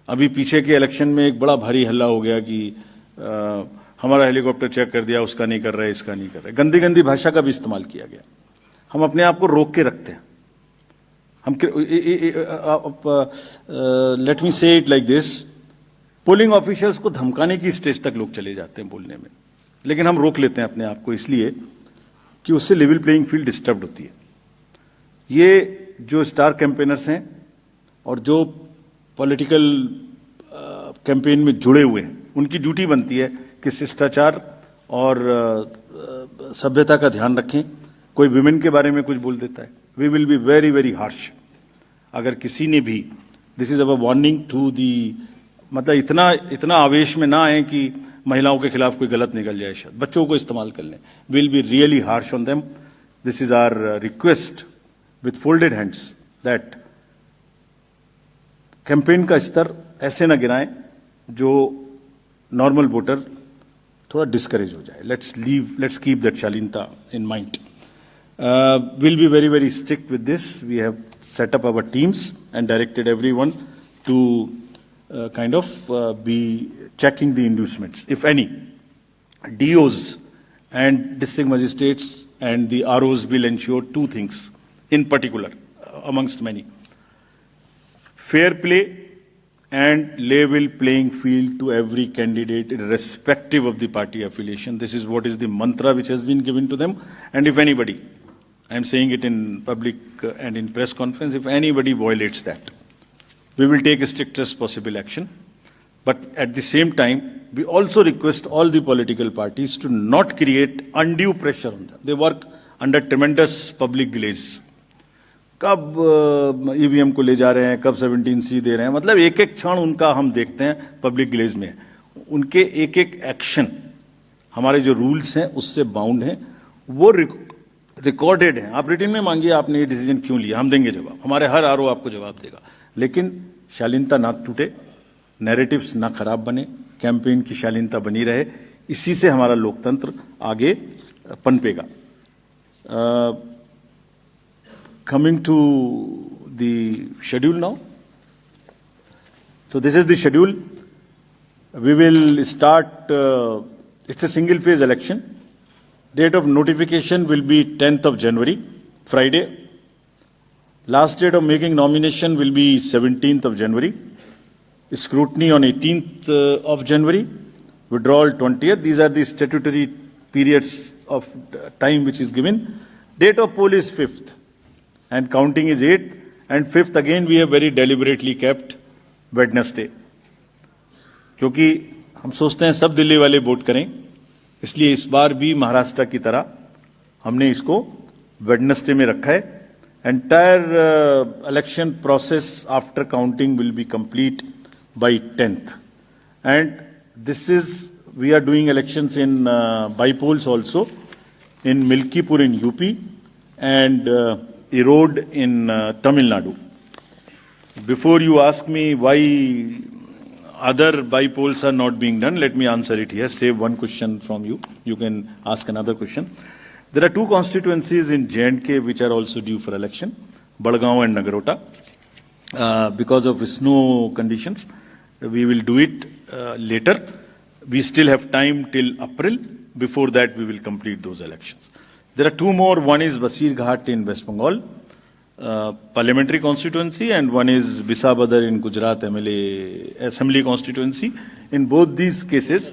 अभी पीछे के इलेक्शन में एक बड़ा भारी हल्ला हो गया कि हमारा हेलीकॉप्टर चेक कर दिया, उसका नहीं कर रहा है, इसका नहीं कर रहा है. गंदी गंदी भाषा का भी इस्तेमाल किया गया. हम अपने आप को रोक के रखते हैं. हम लेट मी से it like this. Polling officials को धमकाने की स्टेज तक लोग चले जाते हैं बोलने में, लेकिन हम रोक लेते हैं अपने आप को, इसलिए कि उससे लेवल प्लेइंग फील्ड डिस्टर्ब होती है. ये जो स्टार कैंपेनर्स हैं और जो पॉलिटिकल कैंपेन में जुड़े हुए हैं, उनकी ड्यूटी बनती है कि शिष्टाचार और सभ्यता का ध्यान रखें. कोई विमेन के बारे में कुछ बोल देता है, we will be very very harsh. अगर किसी ने भी, this is our warning to the, मतलब इतना आवेश में ना आए कि महिलाओं के खिलाफ कोई गलत निकल जाए, शायद बच्चों को इस्तेमाल कर लें. Will be really harsh on them. This is our request with folded hands that campaign का स्तर ऐसे ना गिराएं जो नॉर्मल वोटर थोड़ा डिस्करेज हो जाए. लेट्स कीप दैट शालीनता in mind. We'll be very, very strict with this. We have set up our teams and directed everyone to kind of be checking the inducements, if any. DOs and district magistrates and the ROs will ensure 2 things in particular, amongst many. Fair play and level playing field to every candidate irrespective of the party affiliation. This is what is the mantra which has been given to them. And if anybody, I am saying it in public and in press conference, if anybody violates that, we will take the strictest possible action. But at the same time, we also request all the political parties to not create undue pressure on them. They work under tremendous public delays. कब EVM को ले जा रहे हैं, कब 17C दे रहे हैं, मतलब एक एक क्षण उनका हम देखते हैं पब्लिक ग्लेज में. उनके एक एक एक्शन हमारे जो रूल्स हैं उससे बाउंड हैं, वो रिकॉर्डेड हैं. आप रिटन में मांगिए आपने ये डिसीजन क्यों लिया, हम देंगे जवाब. हमारे हर आरओ आपको जवाब देगा. लेकिन शालीनता ना टूटे, नैरेटिव्स ना खराब बने, कैंपेन की शालीनता बनी रहे. इसी से हमारा लोकतंत्र आगे पनपेगा. Coming to the schedule now. So this is the schedule. We will start, it's a single phase election. Date of notification will be 10th of January, Friday. Last date of making nomination will be 17th of January. Scrutiny on 18th of January. Withdrawal 20th. These are the statutory periods of time which is given. Date of poll is 5th. And counting is 8th, and 5th again we have very deliberately kept Wednesday. क्योंकि हम सोचते हैं सब दिल्ली वाले vote करें, इसलिए इस बार भी महाराष्ट्र की तरह हमने इसको वेडनेसडे में रखा है. Entire election process after counting will be complete by 10th. And this is we are doing elections in by-polls also in Milkipur in UP and Erode in Tamil Nadu. Before you ask me why other by-polls are not being done, let me answer it here. Save one question from you. You can ask another question. There are two constituencies in J&K which are also due for election, Badgaon and Nagarota. Because of snow conditions, we will do it later. We still have time till April. Before that, we will complete those elections. There are two more. One is Basir Ghat in West Bengal, parliamentary constituency, and one is Bisabadar in Gujarat MLA Assembly constituency. In both these cases,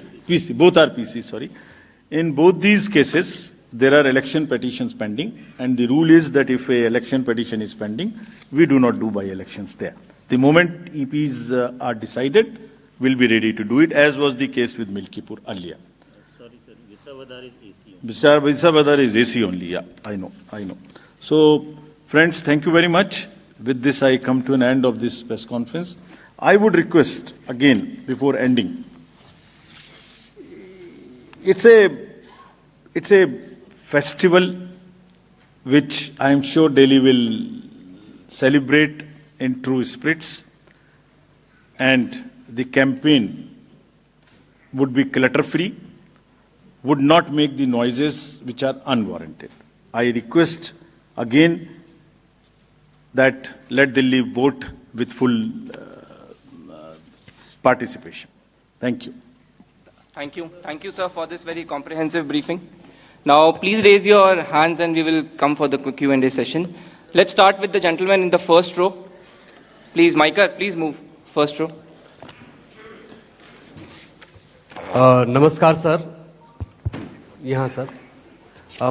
both are PC, sorry. In both these cases, there are election petitions pending, and the rule is that if a election petition is pending, we do not do by-elections there. The moment EPs are decided, we'll be ready to do it, as was the case with Milkipur earlier. Sorry, sir. Visavadar is AC. Visavadar is AC only, yeah, I know. So, friends, thank you very much. With this, I come to an end of this press conference. I would request, again, before ending, it's a festival which I am sure Delhi will celebrate in true spirits, and the campaign would be clutter-free, would not make the noises which are unwarranted. I request again that let Delhi vote with full participation. Thank you. Thank you. Thank you, sir, for this very comprehensive briefing. Now, please raise your hands and we will come for the Q&A session. Let's start with the gentleman in the first row. Please, Micah, please move. First row. नमस्कार sir, यहाँ sir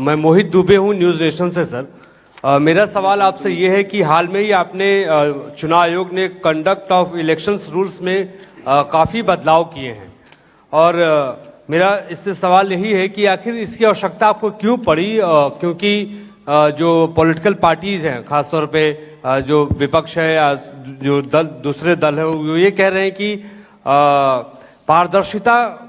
मैं मोहित दुबे हूँ news nation से sir. मेरा सवाल आपसे ये है कि हाल में ही आपने चुनाव आयोग ने कंडक्ट ऑफ इलेक्शंस रूल्स में काफ़ी बदलाव किए हैं और मेरा इससे सवाल यही है कि आखिर इसकी आवश्यकता आपको क्यों पड़ी, क्योंकि जो पॉलिटिकल पार्टीज हैं, खासतौर पे जो विपक्ष है या जो दूसरे दल है, वो ये कह रहे हैं कि पारदर्शिता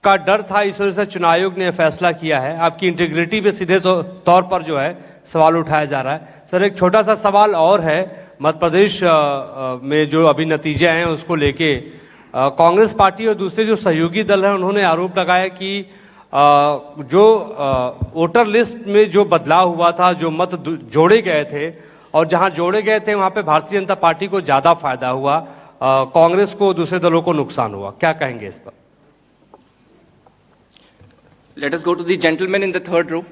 का डर था, इस वजह से चुनाव आयोग ने फैसला किया है। आपकी इंटीग्रिटी पे सीधे तौर पर जो है सवाल उठाया जा रहा है। सर, एक छोटा सा सवाल और है, मध्य प्रदेश में जो अभी नतीजे आए हैं उसको लेके कांग्रेस पार्टी और दूसरे जो सहयोगी दल हैं उन्होंने आरोप लगाया कि जो वोटर लिस्ट में जो बदलाव हुआ था, जो मत जोड़े गए थे और जहां जोड़े गए थे वहां पे भारतीय जनता पार्टी को ज्यादा फायदा हुआ, कांग्रेस को, दूसरे दलों को नुकसान हुआ। क्या कहेंगे इस पर? Let us go to the gentleman in the third row.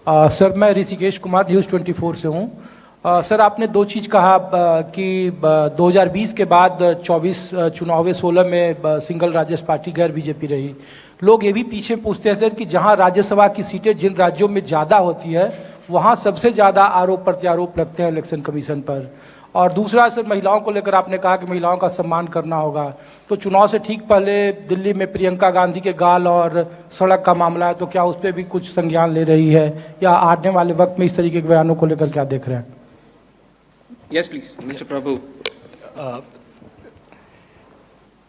Sir, मैं ऋषिकेश कुमार न्यूज़ 24 से हूँ। सर, आपने दो चीज़ कहा कि 2020 के बाद 24 चुनाव 16 में सिंगल राज्यसभा पार्टी गैर बीजेपी रही। लोग ये भी पीछे पूछते हैं सर कि जहाँ राज्यसभा की सीटें जिन राज्यों में ज़्यादा होती है वहाँ सबसे ज़्यादा आरोप प्रत्यारोप लगते हैं इलेक्शन कमीशन पर। और दूसरा सर, महिलाओं को लेकर आपने कहा कि महिलाओं का सम्मान करना होगा, तो चुनाव से ठीक पहले दिल्ली में प्रियंका गांधी के गाल और सड़क का मामला है, तो क्या उस पर भी कुछ संज्ञान ले रही है या आने वाले वक्त में इस तरीके के बयानों को लेकर क्या देख रहे हैं? Yes, please, Mr. Prabhu.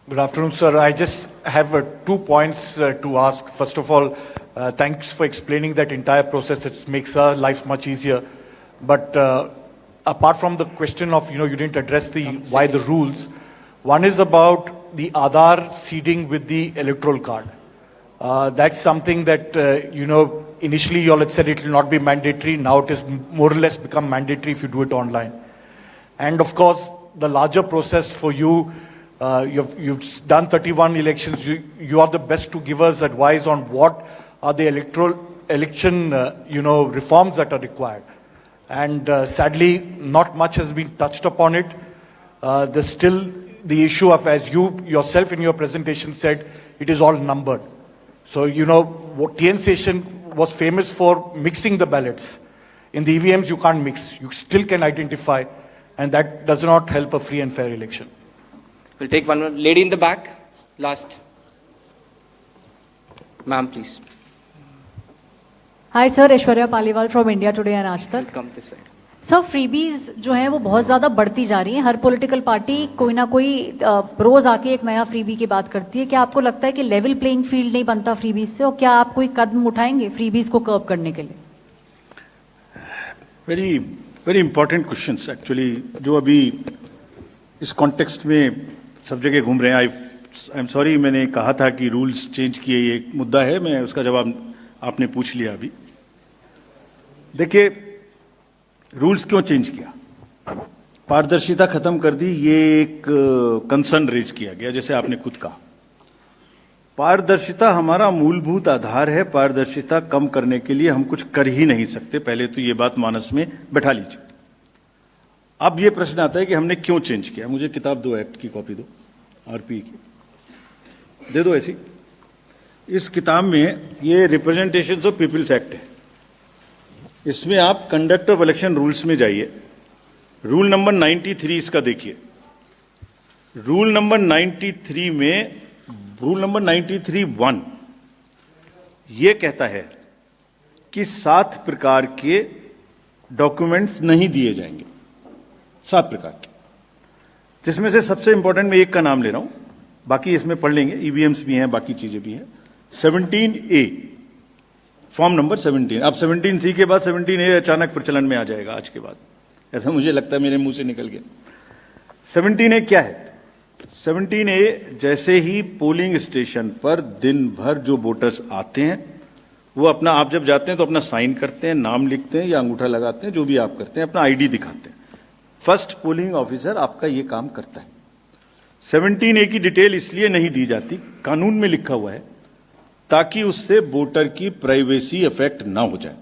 Good afternoon, sir. I just have 2 points to ask. First of all, thanks for explaining that entire process. It makes our life much easier. But apart from the question of, you didn't address why the rules. One is about the Aadhaar seeding with the electoral card. That's something that, initially you all had said it will not be mandatory. Now it is more or less become mandatory if you do it online. And of course, the larger process for you, you've done 31 elections. You are the best to give us advice on what are the election, reforms that are required. And sadly, not much has been touched upon it. There's still the issue of, as you yourself in your presentation said, it is all numbered. So, what TN Station was famous for mixing the ballots. In the EVMs, you can't mix. You still can identify, and that does not help a free and fair election. We'll take one more. Lady in the back, last. Ma'am, please. Hi, sir. Aishwarya Paliwal from India Today and Aaj Tak. Come this side. Sir freebies जो है वो बहुत ज्यादा बढ़ती जा रही है, हर political party कोई ना कोई रोज आके एक नया फ्रीबी की बात करती है। क्या आपको लगता है कि लेवल प्लेइंग फील्ड नहीं बनता फ्रीबीज से, और क्या आप कोई कदम उठाएंगे फ्रीबीज को कर्व करने के लिए? Very very important questions actually, जो अभी इस कॉन्टेक्स्ट में सब जगह घूम रहे हैं। आई एम सॉरी, मैंने कहा था कि रूल्स चेंज किए, ये एक मुद्दा है, मैं उसका जवाब आपने पूछ लिया अभी। देखिए, रूल्स क्यों चेंज किया? पारदर्शिता खत्म कर दी, ये एक कंसर्न रेज किया गया, जैसे आपने खुद कहा। पारदर्शिता हमारा मूलभूत आधार है, पारदर्शिता कम करने के लिए हम कुछ कर ही नहीं सकते, पहले तो ये बात मानस में बैठा लीजिए। अब ये प्रश्न आता है कि हमने क्यों चेंज किया। मुझे किताब दो, एक्ट की कॉपी दो, आरपी की दे दो ऐसी। इस किताब में ये रिप्रेजेंटेशंस ऑफ पीपल्स एक्ट है, इसमें आप कंडक्ट ऑफ इलेक्शन रूल्स में जाइए, रूल नंबर 93 इसका देखिए। रूल नंबर 93 में, रूल नंबर 93(1) ये कहता है कि 7 प्रकार के डॉक्यूमेंट्स नहीं दिए जाएंगे, 7 प्रकार के, जिसमें से सबसे इंपॉर्टेंट मैं एक का नाम ले रहा हूं, बाकी इसमें पढ़ लेंगे, ईवीएम्स भी हैं, बाकी चीजें भी हैं। 17A, form number 17। अब 17C के बाद 17A अचानक प्रचलन में आ जाएगा आज के बाद, ऐसा मुझे लगता है, मेरे मुंह से निकल गया। 17A क्या है? 17A, जैसे ही पोलिंग स्टेशन पर दिन भर जो वोटर्स आते हैं, वो अपना, आप जब जाते हैं तो अपना साइन करते हैं, नाम लिखते हैं या अंगूठा लगाते हैं, जो भी आप करते हैं, अपना आईडी दिखाते हैं। फर्स्ट पोलिंग ऑफिसर आपका ये काम करता है। 17A की डिटेल इसलिए नहीं दी जाती, कानून में लिखा हुआ है, ताकि उससे वोटर की प्राइवेसी अफेक्ट ना हो जाए।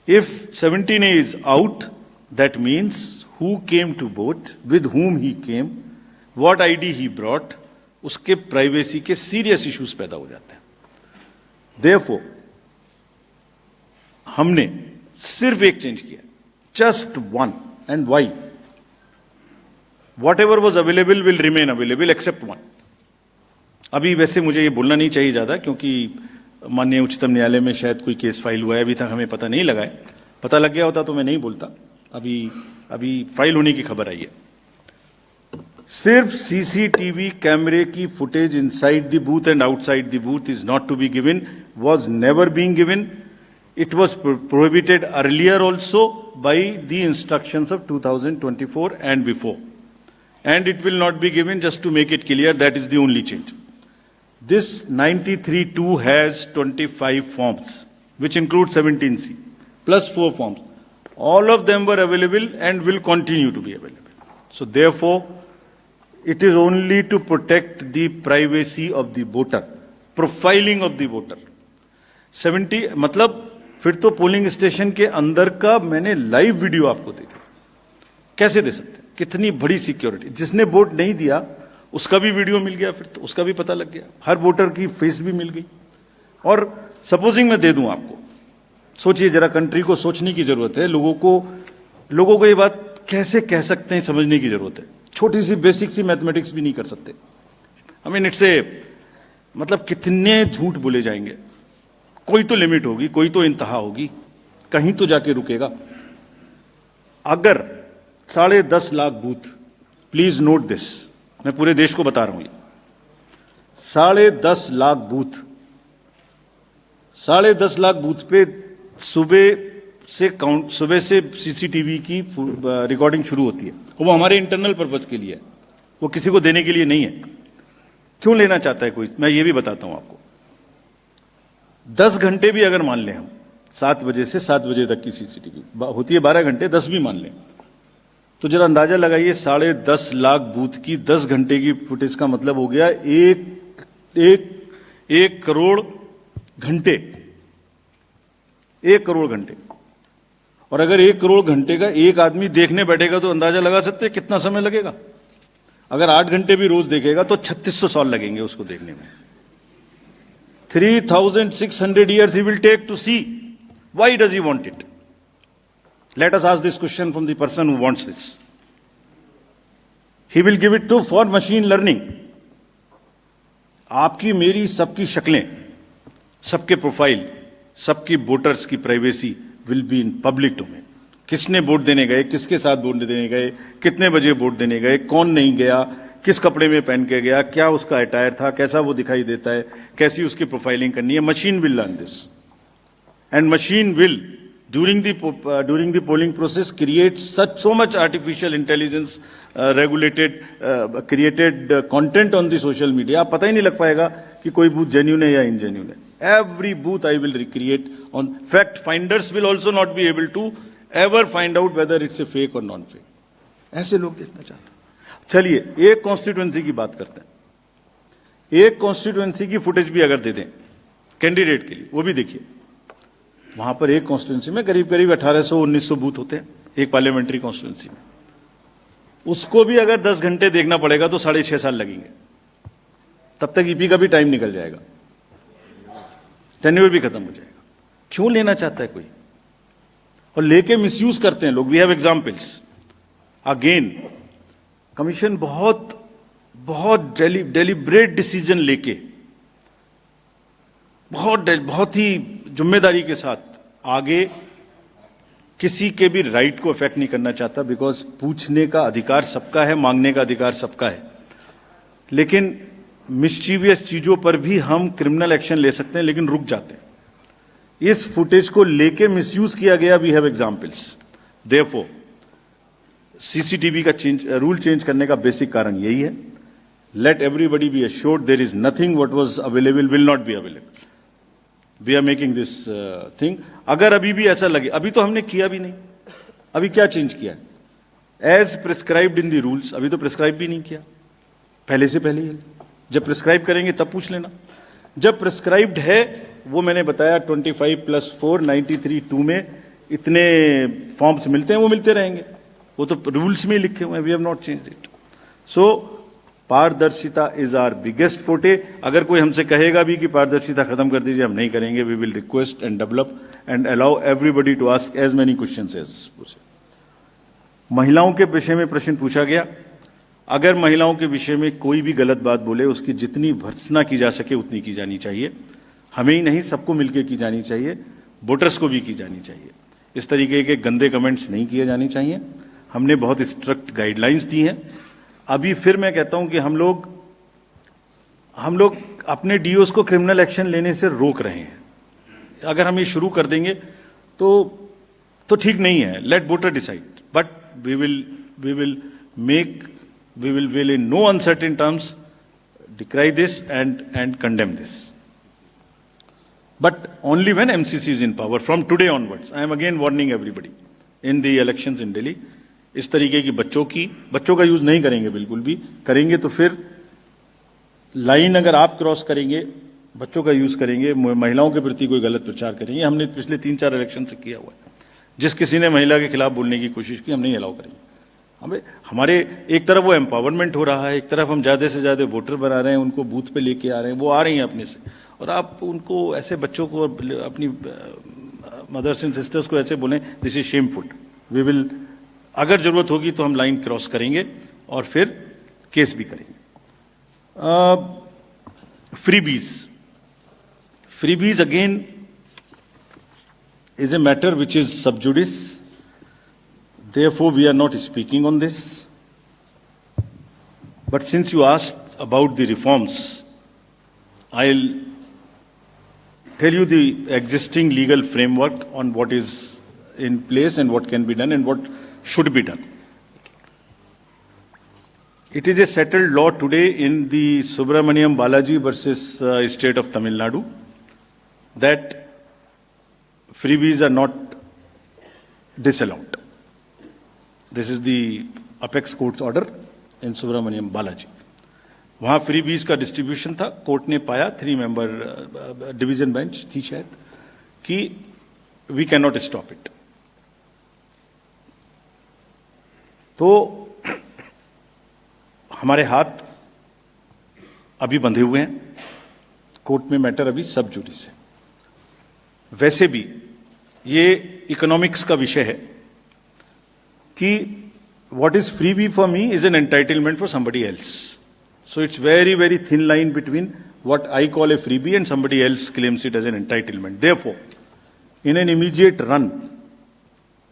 If 17A is out, that means who came to vote, with whom he came, what ID he brought, उसके प्राइवेसी के सीरियस इश्यूज पैदा हो जाते हैं। देयरफॉर हमने सिर्फ एक चेंज किया, just one, and why? Whatever was available will remain available except one. अभी वैसे मुझे ये बोलना नहीं चाहिए ज्यादा, क्योंकि माननीय उच्चतम न्यायालय में शायद कोई केस फाइल हुआ है, अभी तक हमें पता नहीं लगा है। पता लग गया होता तो मैं नहीं बोलता, अभी फाइल होने की खबर आई है। सिर्फ सीसीटीवी कैमरे की footage inside the booth and outside the booth is not to be given, was never being given. It was prohibited earlier also by the instructions of 2024 and before. And it will not be given, just to make it clear, that is the only change. This 93(2) has 25 forms, which include 17C, plus 4 forms. All of them were available and will continue to be available. So therefore, it is only to protect the privacy of the voter, profiling of the voter. 70 मतलब फिर तो polling station के अंदर का मैंने live video आपको दे दिया, कैसे दे सकते हैं? कितनी बड़ी सिक्योरिटी। जिसने वोट नहीं दिया उसका भी वीडियो मिल गया, फिर तो उसका भी पता लग गया, हर वोटर की फेस भी मिल गई। और सपोजिंग मैं दे दूं आपको, सोचिए जरा, कंट्री को सोचने की जरूरत है, लोगों को ये बात कैसे कह सकते हैं, समझने की जरूरत है। छोटी सी बेसिक सी मैथमेटिक्स भी नहीं कर सकते। आई मीन इट्स ए, मतलब कितने झूठ बोले जाएंगे। कोई तो लिमिट होगी, कोई तो इंतहा होगी, कहीं तो जाके रुकेगा। अगर 10.5 lakh booth, please note this, मैं पूरे देश को बता रहा हूं, ये 10.5 लाख बूथ, 10.5 लाख बूथ पे सुबह से सीसीटीवी की रिकॉर्डिंग शुरू होती है। वो हमारे इंटरनल पर्पज के लिए है, वो किसी को देने के लिए नहीं है। क्यों लेना चाहता है कोई, मैं ये भी बताता हूं आपको। 10 घंटे भी अगर मान लें हम, 7 बजे से 7 बजे तक की सीसीटीवी होती है, 12 घंटे, 10 भी मान लें, तो जरा अंदाजा लगाइए, 10.5 लाख बूथ की 10 घंटे की फुटेज का मतलब हो गया 1 करोड़ घंटे, 1 करोड़ घंटे। और अगर 1 करोड़ घंटे का एक आदमी देखने बैठेगा तो अंदाजा लगा सकते हैं कितना समय लगेगा। अगर 8 घंटे भी रोज देखेगा तो 3600 साल लगेंगे उसको देखने में। 3,600 years he will take to see. Why does he want it? Let us ask this question from the person who wants this. He will give it to for machine learning. आपकी, मेरी, सबकी शक्लें, सबके प्रोफाइल, सबकी voters की privacy will be in public domain. किसने vote देने गए, किसके साथ वोट देने गए, कितने बजे वोट देने गए, कौन नहीं गया, किस कपड़े में पहन के गया, क्या उसका अटायर था, कैसा वो दिखाई देता है, कैसी उसकी प्रोफाइलिंग करनी है. Machine will learn this and machine will during the polling process create so much artificial intelligence created content on the social media. आप पता ही नहीं लग पाएगा कि कोई बूथ जेन्युइन है या इनजेन्युइन है. Every booth I will recreate on fact finders will also not be able to ever find out whether it's a fake or non-fake. ऐसे लोग देखना चाहते हैं. चलिए एक कॉन्स्टिट्यूएंसी की बात करते हैं. एक कॉन्स्टिट्यूएंसी की फुटेज भी अगर दे दें कैंडिडेट के लिए, वो भी देखिए. वहां पर एक कॉन्स्टिट्यूएंसी में करीब 1800-1900 बूथ होते हैं एक पार्लियामेंट्री कॉन्स्टिट्यूएंसी में. उसको भी अगर 10 घंटे देखना पड़ेगा तो 6.5 साल लगेंगे. तब तक ईपी का भी टाइम निकल जाएगा, टेन्योर भी खत्म हो जाएगा. क्यों लेना चाहता है कोई? और लेके मिसयूज करते हैं लोग. We have examples. Again commission बहुत डेलिब्रेट डिसीजन लेके बहुत ही जिम्मेदारी के साथ आगे किसी के भी राइट को अफेक्ट नहीं करना चाहता. बिकॉज पूछने का अधिकार सबका है, मांगने का अधिकार सबका है. लेकिन मिस्चीवियस चीजों पर भी हम क्रिमिनल एक्शन ले सकते हैं, लेकिन रुक जाते हैं. इस फुटेज को लेके मिसयूज किया गया. We have examples. Therefore CCTV का रूल चेंज करने का बेसिक कारण यही है. Let everybody be assured there is nothing what was available will not be available. We are making this thing. अगर अभी भी ऐसा लगे, अभी तो हमने किया भी नहीं. अभी क्या चेंज किया है? As prescribed in the rules. अभी तो प्रिस्क्राइब भी नहीं किया, पहले से पहले ही. जब प्रिस्क्राइब करेंगे तब पूछ लेना. जब प्रिस्क्राइब्ड है, वो मैंने बताया 25+4 93(2) में इतने फॉर्म्स मिलते हैं, वो मिलते रहेंगे. वो तो रूल्स में लिखे हुए हैं. We have not change it. So पारदर्शिता इज आवर बिगेस्ट फोटे. अगर कोई हमसे कहेगा भी कि पारदर्शिता खत्म कर दीजिए, हम नहीं करेंगे. We will request and develop and allow everybody to ask as many questions as possible. महिलाओं के विषय में प्रश्न पूछा गया. अगर महिलाओं के विषय में कोई भी गलत बात बोले, उसकी जितनी भर्त्सना की जा सके उतनी की जानी चाहिए. हमें ही नहीं, सबको मिलकर की जानी चाहिए. वोटर्स को भी की जानी चाहिए. इस तरीके के गंदे कमेंट्स नहीं किए जाने चाहिए. हमने बहुत स्ट्रिक्ट गाइडलाइंस दी हैं. अभी फिर मैं कहता हूं कि हम लोग अपने डीओस को क्रिमिनल एक्शन लेने से रोक रहे हैं. अगर हम ये शुरू कर देंगे तो ठीक नहीं है. Let voter decide. But we will in no uncertain terms decry this and condemn this. But only when MCC is in power. From today onwards, I am again warning everybody in the elections in Delhi. इस तरीके की बच्चों का use नहीं करेंगे. बिल्कुल भी करेंगे तो फिर लाइन अगर आप क्रॉस करेंगे, बच्चों का यूज करेंगे, महिलाओं के प्रति कोई गलत प्रचार करेंगे. हमने पिछले 3-4 इलेक्शन से किया हुआ है. जिस किसी ने महिला के खिलाफ बोलने की कोशिश की, हम नहीं अलाउ करेंगे. हमें हमारे एक तरफ वो एम्पावरमेंट हो रहा है, एक तरफ हम ज्यादा से ज्यादा वोटर बना रहे हैं, उनको बूथ पे लेके आ रहे हैं, वो आ रही हैं अपने से. और आप उनको ऐसे बच्चों को, अपनी मदर्स एंड सिस्टर्स को ऐसे बोलें, this is shameful. We will, अगर जरूरत होगी तो हम लाइन क्रॉस करेंगे और फिर केस भी करेंगे. Freebies again is a matter which is sub judice. Therefore, we are not speaking on this. But since you asked about the reforms, I'll tell you the existing legal framework on what is in place and what can be done and what should be done. It is a settled law today in the Subramaniam Balaji versus State of Tamil Nadu that freebies are not disallowed. This is the apex court's order in Subramaniam Balaji. वहां freebies का distribution था. Court ने पाया, 3 member division bench थी शायद, कि we can not stop it. तो हमारे हाथ अभी बंधे हुए हैं. कोर्ट में मैटर अभी सब जुडिस है. वैसे भी ये इकोनॉमिक्स का विषय है कि what is freebie for me is an entitlement for somebody else. So it's very, very thin line between what I call a freebie and somebody else claims it as an entitlement. Therefore, in an immediate run,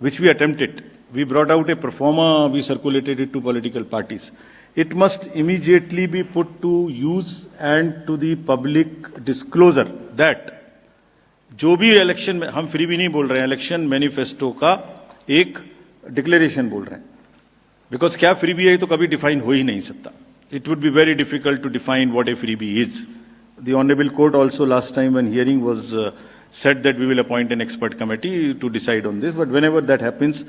which we attempted. We brought out a performa, we circulated it to political parties. It must immediately be put to use and to the public disclosure that जो भी election में, हम free भी नहीं बोल रहे हैं, election manifesto का एक डिक्लेरेशन बोल रहे हैं, बिकॉज क्या फ्री बी है तो कभी डिफाइन हो ही नहीं सकता. It would be very difficult to define what a freebie is. The honourable court also last time when hearing was said that we will appoint an expert committee to decide on this, but whenever that happens,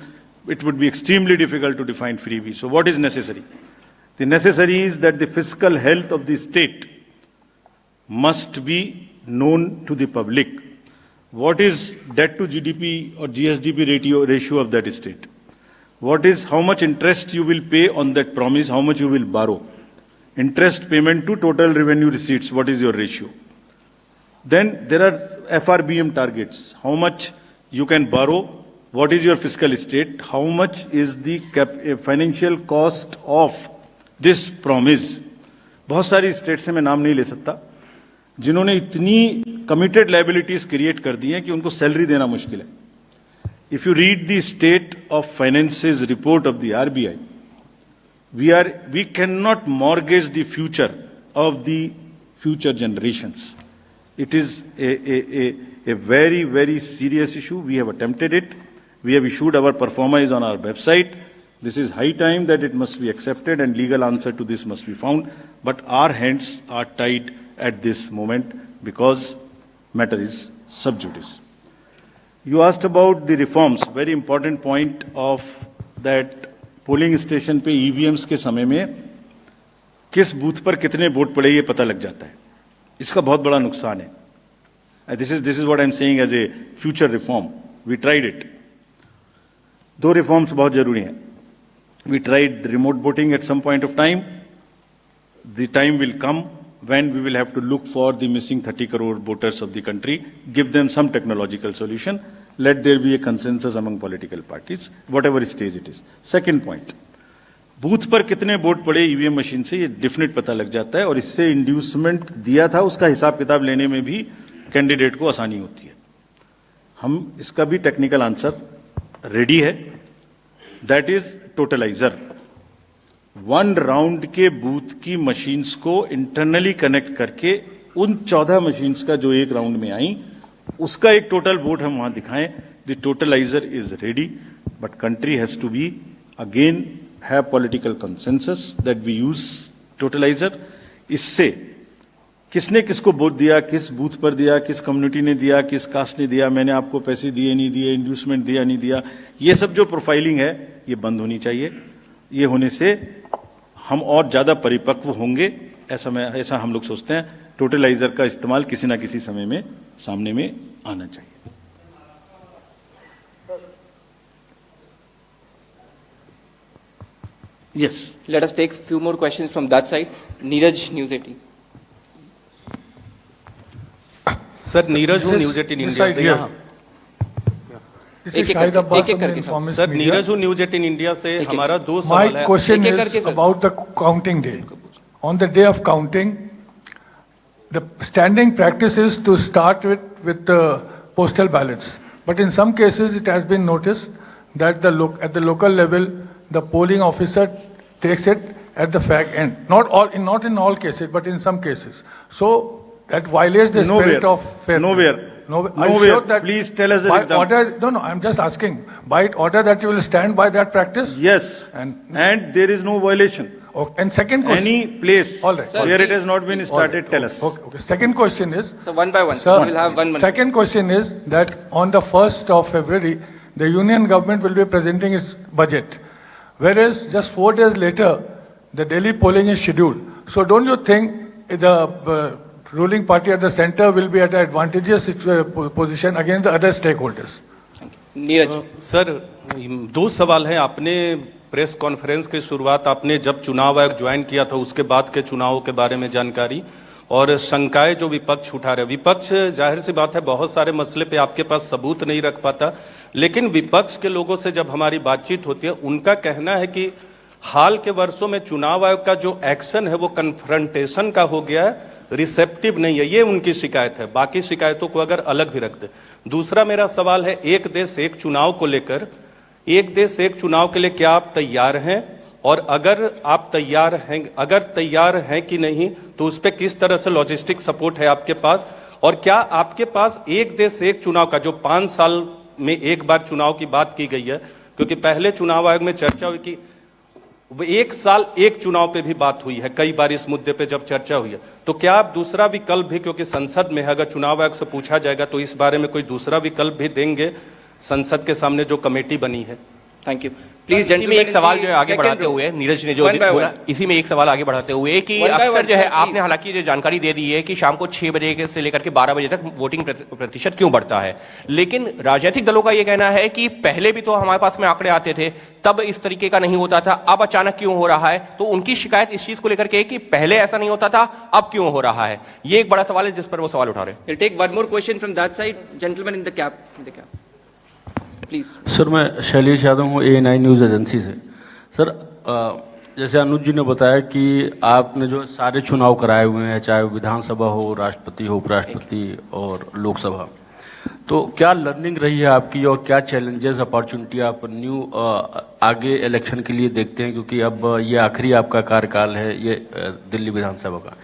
it would be extremely difficult to define freebie. So what is necessary? The necessary is that the fiscal health of the state must be known to the public. What is debt to GDP or GSDP ratio of that state? What is, how much interest you will pay on that promise, how much you will borrow? Interest payment to total revenue receipts, what is your ratio? Then there are FRBM targets. How much you can borrow? What is your fiscal state? How much is the financial cost of this promise? बहुत सारी state से मैं नाम नहीं ले सकता जिन्होंने इतनी कमिटेड लायबिलिटीज क्रिएट कर दी हैं कि उनको सैलरी देना मुश्किल है. If you read the state of finances report of the RBI, we cannot mortgage the future of the future generations. It is a very, very serious issue. We have attempted it. We have issued our performa is on our website. This is high time that it must be accepted and legal answer to this must be found. But our hands are tied at this moment because matter is sub judice. You asked about the reforms. Very important point of that polling station पे EVMs के समय में किस booth पर कितने vote पड़े ये पता लग जाता है. इसका बहुत बड़ा नुकसान है. This is what I'm saying as a future reform. We tried it. दो reforms बहुत जरूरी हैं. We tried remote voting at some point of time. The time will come when we will have to look for the missing 30 crore voters of the country, give them some technological solution, let there be a consensus among political parties, whatever stage it is. Second point, booth पर कितने vote पड़े EVM machine से ये definite पता लग जाता है और इससे इंड्यूसमेंट दिया था उसका हिसाब किताब लेने में भी कैंडिडेट को आसानी होती है. हम इसका भी टेक्निकल आंसर रेडी है. That is totaliser. 1 राउंड के बूथ की मशीन्स को इंटरनली कनेक्ट करके उन 14 मशीन्स का जो एक राउंड में आई उसका एक टोटल वोट हम वहां दिखाएं. The totaliser is ready but country has to be again have political consensus that we use totalizer. इससे किसने किसको वोट दिया, किस बूथ पर दिया, किस कम्युनिटी ने दिया, किस कास्ट ने दिया, मैंने आपको पैसे दिए नहीं दिए, इंड्यूसमेंट दिया नहीं दिया, ये सब जो प्रोफाइलिंग है ये बंद होनी चाहिए. ये होने से हम और ज्यादा परिपक्व होंगे ऐसा हम लोग सोचते हैं. टोटलाइजर का इस्तेमाल किसी ना किसी समय में सामने में आना चाहिए. Yes. Let us take few more questions from that side. Neeraj, News 18. Sir Neeraj हूँ न्यूज 18 इंडिया से. यहाँ एक करके सर नीरज हूँ न्यूज 18 इंडिया से. हमारा 2 सवाल है. My question is about the counting day. On the day of counting, the standing practice is to start with the postal ballots. But in some cases, it has been noticed that at the local level, the polling officer takes it at the fag end. Not in all cases, but in some cases. So that violates the spirit of fairness. Nowhere. Sure that please tell us an by example. order, no, I'm just asking. By order that you will stand by that practice? Yes. And there is no violation. Okay. And second question. Any place all right. where it has not been started, tell us. Okay. Second question is. So one by one. Sir, we will have 1 minute. Second question is that on the 1st of February, the union government will be presenting its budget. Whereas just 4 days later, the Delhi polling is scheduled. So don't you think the ruling party at the center will be at an advantageous position against the other stakeholders? Neeraj. Sir 2 सवाल हैं. आपने press conference की शुरुआत आपने जब चुनाव आयोग join किया था उसके बाद के चुनावों के बारे में जानकारी और शंकाएं जो विपक्ष उठा रहे. विपक्ष जाहिर सी बात है बहुत सारे मसले पे आपके पास सबूत नहीं रख पाता, लेकिन विपक्ष के लोगों से जब हमारी बातचीत होती है उनका कहना है कि हाल के वर्षों में चुनाव आयोग का जो एक्शन है वो कन्फ्रंटेशन का हो गया है, रिसेप्टिव नहीं है. ये उनकी शिकायत है. बाकी शिकायतों को अगर अलग भी रख दे. दूसरा मेरा सवाल है एक देश एक चुनाव को लेकर एक देश एक चुनाव के लिए क्या आप तैयार हैं, और अगर आप तैयार हैं कि नहीं, तो उस पर किस तरह से लॉजिस्टिक सपोर्ट है आपके पास, और क्या आपके पास एक देश एक चुनाव का, जो 5 साल में एक बार चुनाव की बात की गई है, क्योंकि पहले चुनाव आयोग में चर्चा हुई कि 1 साल एक चुनाव पे भी बात हुई है, कई बार इस मुद्दे पे जब चर्चा हुई है, तो क्या आप दूसरा विकल्प भी, क्योंकि संसद में है, अगर चुनाव आयोग से पूछा जाएगा तो इस बारे में कोई दूसरा विकल्प भी देंगे संसद के सामने जो कमेटी बनी है? Thank you. प्लीज इसी में एक सवाल जो है आगे बढ़ाते हुए नीरज ने जो बोला, इसी में एक सवाल आगे बढ़ाते हुए कि अक्सर जो है आपने हालांकि जो जानकारी दे दी है कि शाम को 6 बजे से लेकर के 12 बजे तक वोटिंग प्रतिशत क्यों बढ़ता है, लेकिन राजनीतिक दलों का यह कहना है कि पहले भी तो हमारे पास में आंकड़े आते थे, तब इस तरीके का नहीं होता था, अब अचानक क्यों हो रहा है? तो उनकी शिकायत इस चीज को लेकर के कि पहले ऐसा नहीं होता था, अब क्यों हो रहा है, ये एक बड़ा सवाल है जिस पर वो सवाल उठा रहे हैं। We'll take one more question from that side. Gentleman in the cap. Please. Sir, मैं शैलेश यादव हूँ, ANI न्यूज़ एजेंसी से। सर, जैसे अनुज जी ने बताया कि आपने जो सारे चुनाव कराए हुए हैं, चाहे विधानसभा हो, राष्ट्रपति हो, उपराष्ट्रपति और लोकसभा, तो क्या लर्निंग रही है आपकी और क्या चैलेंजेस, अपॉर्चुनिटी आप न्यू आगे इलेक्शन के लिए देखते हैं, क्योंकि अब ये आखिरी आपका कार्यकाल है ये दिल्ली विधानसभा का।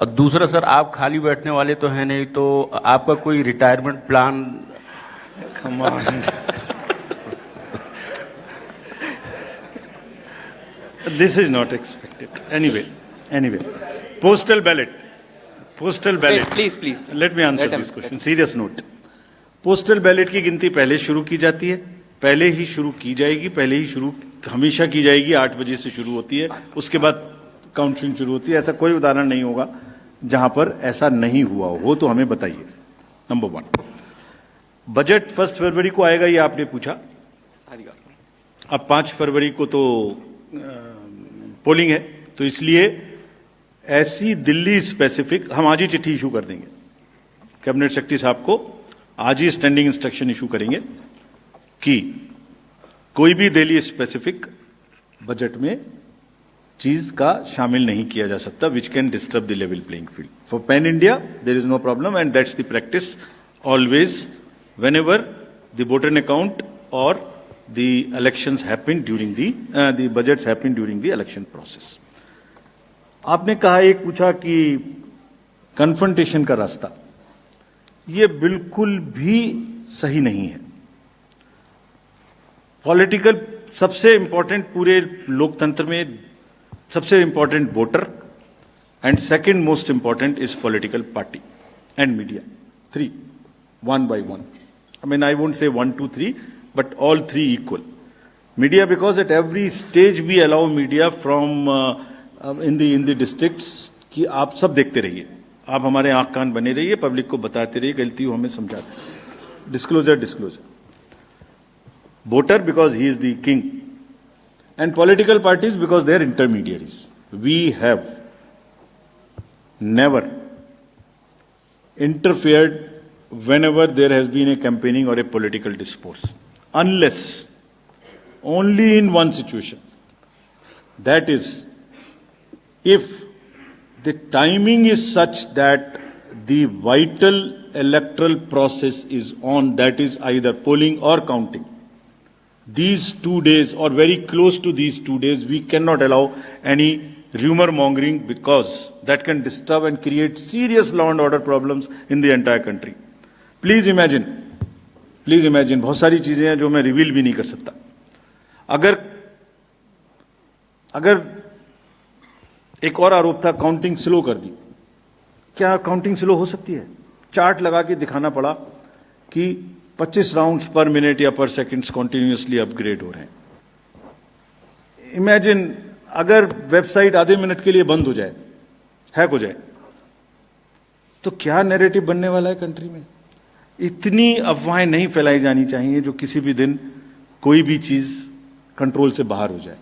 और दूसरा सर, आप खाली बैठने वाले तो हैं नहीं, तो आपका कोई retirement plan? Come on. This is not expected. Anyway. Postal ballot. Wait, please. Let me answer this question. Serious note. Postal ballot की गिनती पहले शुरू की जाती है, पहले ही शुरू की जाएगी, हमेशा की जाएगी। 8 बजे से शुरू होती है, उसके बाद काउंटिंग शुरू होती है। ऐसा कोई उदाहरण नहीं होगा जहां पर ऐसा नहीं हुआ हो, तो हमें बताइए। नंबर 1, बजट 1 फरवरी को आएगा, ये आपने पूछा। अब 5 फरवरी को तो पोलिंग है, तो इसलिए ऐसी दिल्ली स्पेसिफिक हम आज ही चिट्ठी इशू कर देंगे। कैबिनेट सेक्रेटरी साहब को आज ही स्टैंडिंग इंस्ट्रक्शन इशू करेंगे कि कोई भी दिल्ली स्पेसिफिक बजट में चीज का शामिल नहीं किया जा सकता which can disturb the level playing field. For pan India there is no problem and that's the practice always whenever the voter account or the elections happen during the budgets happen during the election process. आपने कहा, एक पूछा कि confrontation का रास्ता, ये बिल्कुल भी सही नहीं है। पॉलिटिकल सबसे इंपॉर्टेंट, पूरे लोकतंत्र में सबसे important voter and second most important is political party and media. 3 1 by 1. I mean, I won't say 1 2 3, but all 3 equal. Media, because at every stage we allow media from in the districts कि आप सब देखते रहिए, आप हमारे आंख कान बने रहिए, पब्लिक को बताते रहिए, गलती हो हमें समझाते रहिए। Disclosure. Voter because he is the king, and political parties because they are intermediaries. We have never interfered whenever there has been a campaigning or a political discourse, unless only in one situation, that is if the timing is such that the vital electoral process is on, that is either polling or counting. These 2 days or very close to these 2 days, we cannot allow any rumor mongering because that can disturb and create serious law and order problems in the entire country. Please imagine, बहुत सारी चीजें हैं जो मैं reveal भी नहीं कर सकता। अगर एक और आरोप था, काउंटिंग स्लो कर दी। क्या काउंटिंग स्लो हो सकती है? चार्ट लगा के दिखाना पड़ा कि 25 राउंड्स पर मिनट या पर सेकंड्स कॉन्टिन्यूसली अपग्रेड हो रहे हैं। इमेजिन अगर वेबसाइट आधे मिनट के लिए बंद हो जाए, हैक हो जाए, तो क्या नैरेटिव बनने वाला है कंट्री में? इतनी अफवाहें नहीं फैलाई जानी चाहिए जो किसी भी दिन कोई भी चीज कंट्रोल से बाहर हो जाए।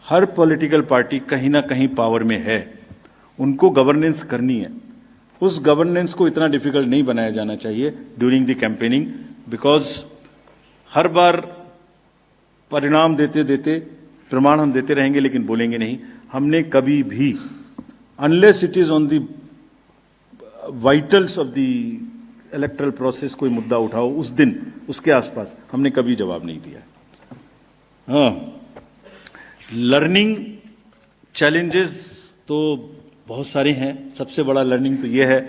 हर पॉलिटिकल पार्टी कहीं ना कहीं पावर में है, उनको गवर्नेंस करनी है। उस गवर्नेंस को इतना डिफिकल्ट नहीं बनाया जाना चाहिए ड्यूरिंग द कैंपेनिंग, बिकॉज हर बार परिणाम देते देते प्रमाण हम देते रहेंगे लेकिन बोलेंगे नहीं। हमने कभी भी, unless it is on the vitals of the electoral process, कोई मुद्दा उठाओ उस दिन उसके आसपास, हमने कभी जवाब नहीं दिया। हाँ, लर्निंग चैलेंजेस तो बहुत सारे हैं। सबसे बड़ा लर्निंग तो ये है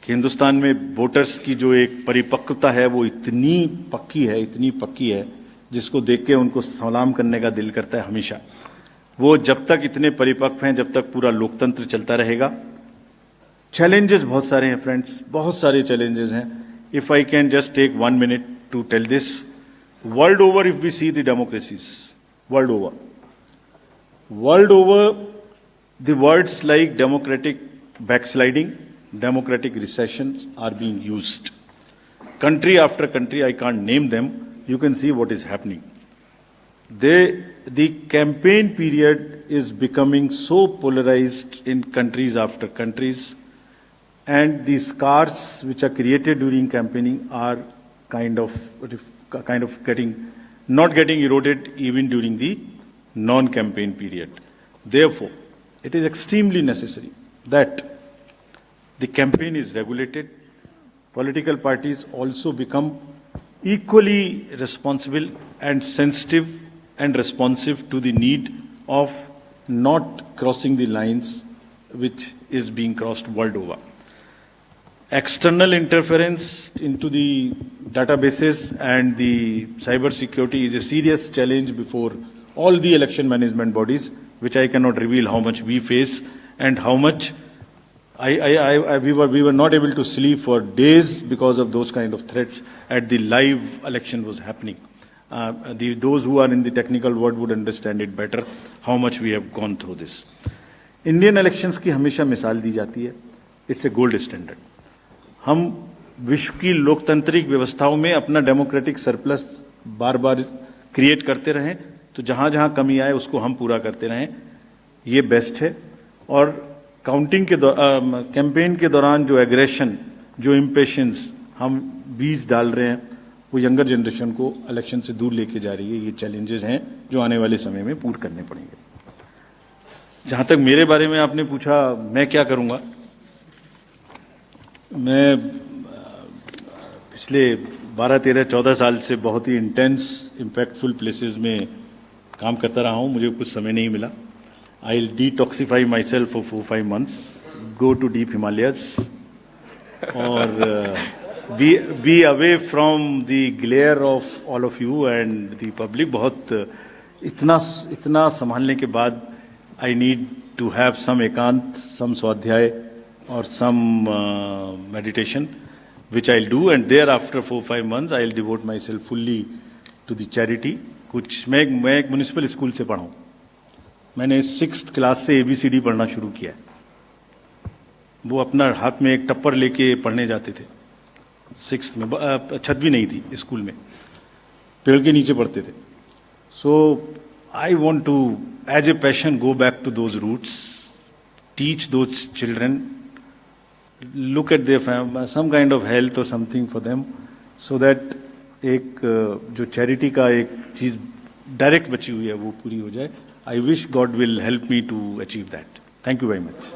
कि हिंदुस्तान में वोटर्स की जो एक परिपक्वता है वो इतनी पक्की है जिसको देख के उनको सलाम करने का दिल करता है हमेशा। वो जब तक इतने परिपक्व हैं, जब तक पूरा लोकतंत्र चलता रहेगा। चैलेंजेस बहुत सारे हैं फ्रेंड्स, बहुत सारे चैलेंजेस हैं। If I can just take 1 minute to tell this, world over if we see the democracies, world over the words like democratic backsliding, democratic recessions are being used. Country after country, I can't name them, you can see what is happening. The campaign period is becoming so polarized in countries after countries, and the scars which are created during campaigning are kind of not getting eroded even during the non-campaign period. Therefore, it is extremely necessary that the campaign is regulated. Political parties also become equally responsible and sensitive and responsive to the need of not crossing the lines which is being crossed world over. External interference into the databases and the cyber security is a serious challenge before all the election management bodies, which I cannot reveal how much we face and how much we were not able to sleep for days because of those kind of threats at the live election was happening. Those who are in the technical world would understand it better, how much we have gone through this. Indian elections की हमेशा मिसाल दी जाती है, it's a gold standard. हम विश्व की लोकतांत्रिक व्यवस्थाओं में अपना डेमोक्रेटिक सरप्लस बार बार क्रिएट करते रहें, तो जहां जहां कमी आए उसको हम पूरा करते रहें, ये बेस्ट है। और काउंटिंग के कैंपेन के दौरान जो एग्रेशन, जो इम्पेशंस हम बीज डाल रहे हैं, वो यंगर जनरेशन को इलेक्शन से दूर लेके जा रही है। ये चैलेंजेस हैं जो आने वाले समय में पूर्ण करने पड़ेंगे। जहां तक मेरे बारे में आपने पूछा, मैं क्या करूंगा, मैं पिछले 12, 13, 14 साल से बहुत ही इंटेंस इम्पैक्टफुल प्लेसेस में काम करता रहा हूँ। मुझे कुछ समय नहीं मिला। I will detoxify my self for 4-5 months, go to deep Himalayas और be away from the glare of all of you and the public. बहुत इतना संभालने के बाद I need to have some एकांत, सम स्वाध्याय और some meditation, which I'll do, and thereafter 4-5 months I'll devote myself fully to the charity. कुछ मैं एक म्यूनिसिपल स्कूल से पढ़ा हूँ। मैंने 6th क्लास से ABCD पढ़ना शुरू किया है। वो अपना हाथ में एक टप्पर लेके पढ़ने जाते थे 6th में, छत भी नहीं थी स्कूल में, पेड़ के नीचे पढ़ते थे। So I want to, as a passion, go back to those roots, teach those children, look at their family, some kind of health or something for them, so that एक जो चैरिटी का एक चीज डायरेक्ट बची हुई है वो पूरी हो जाए। I wish God will help me to achieve that. Thank you very much.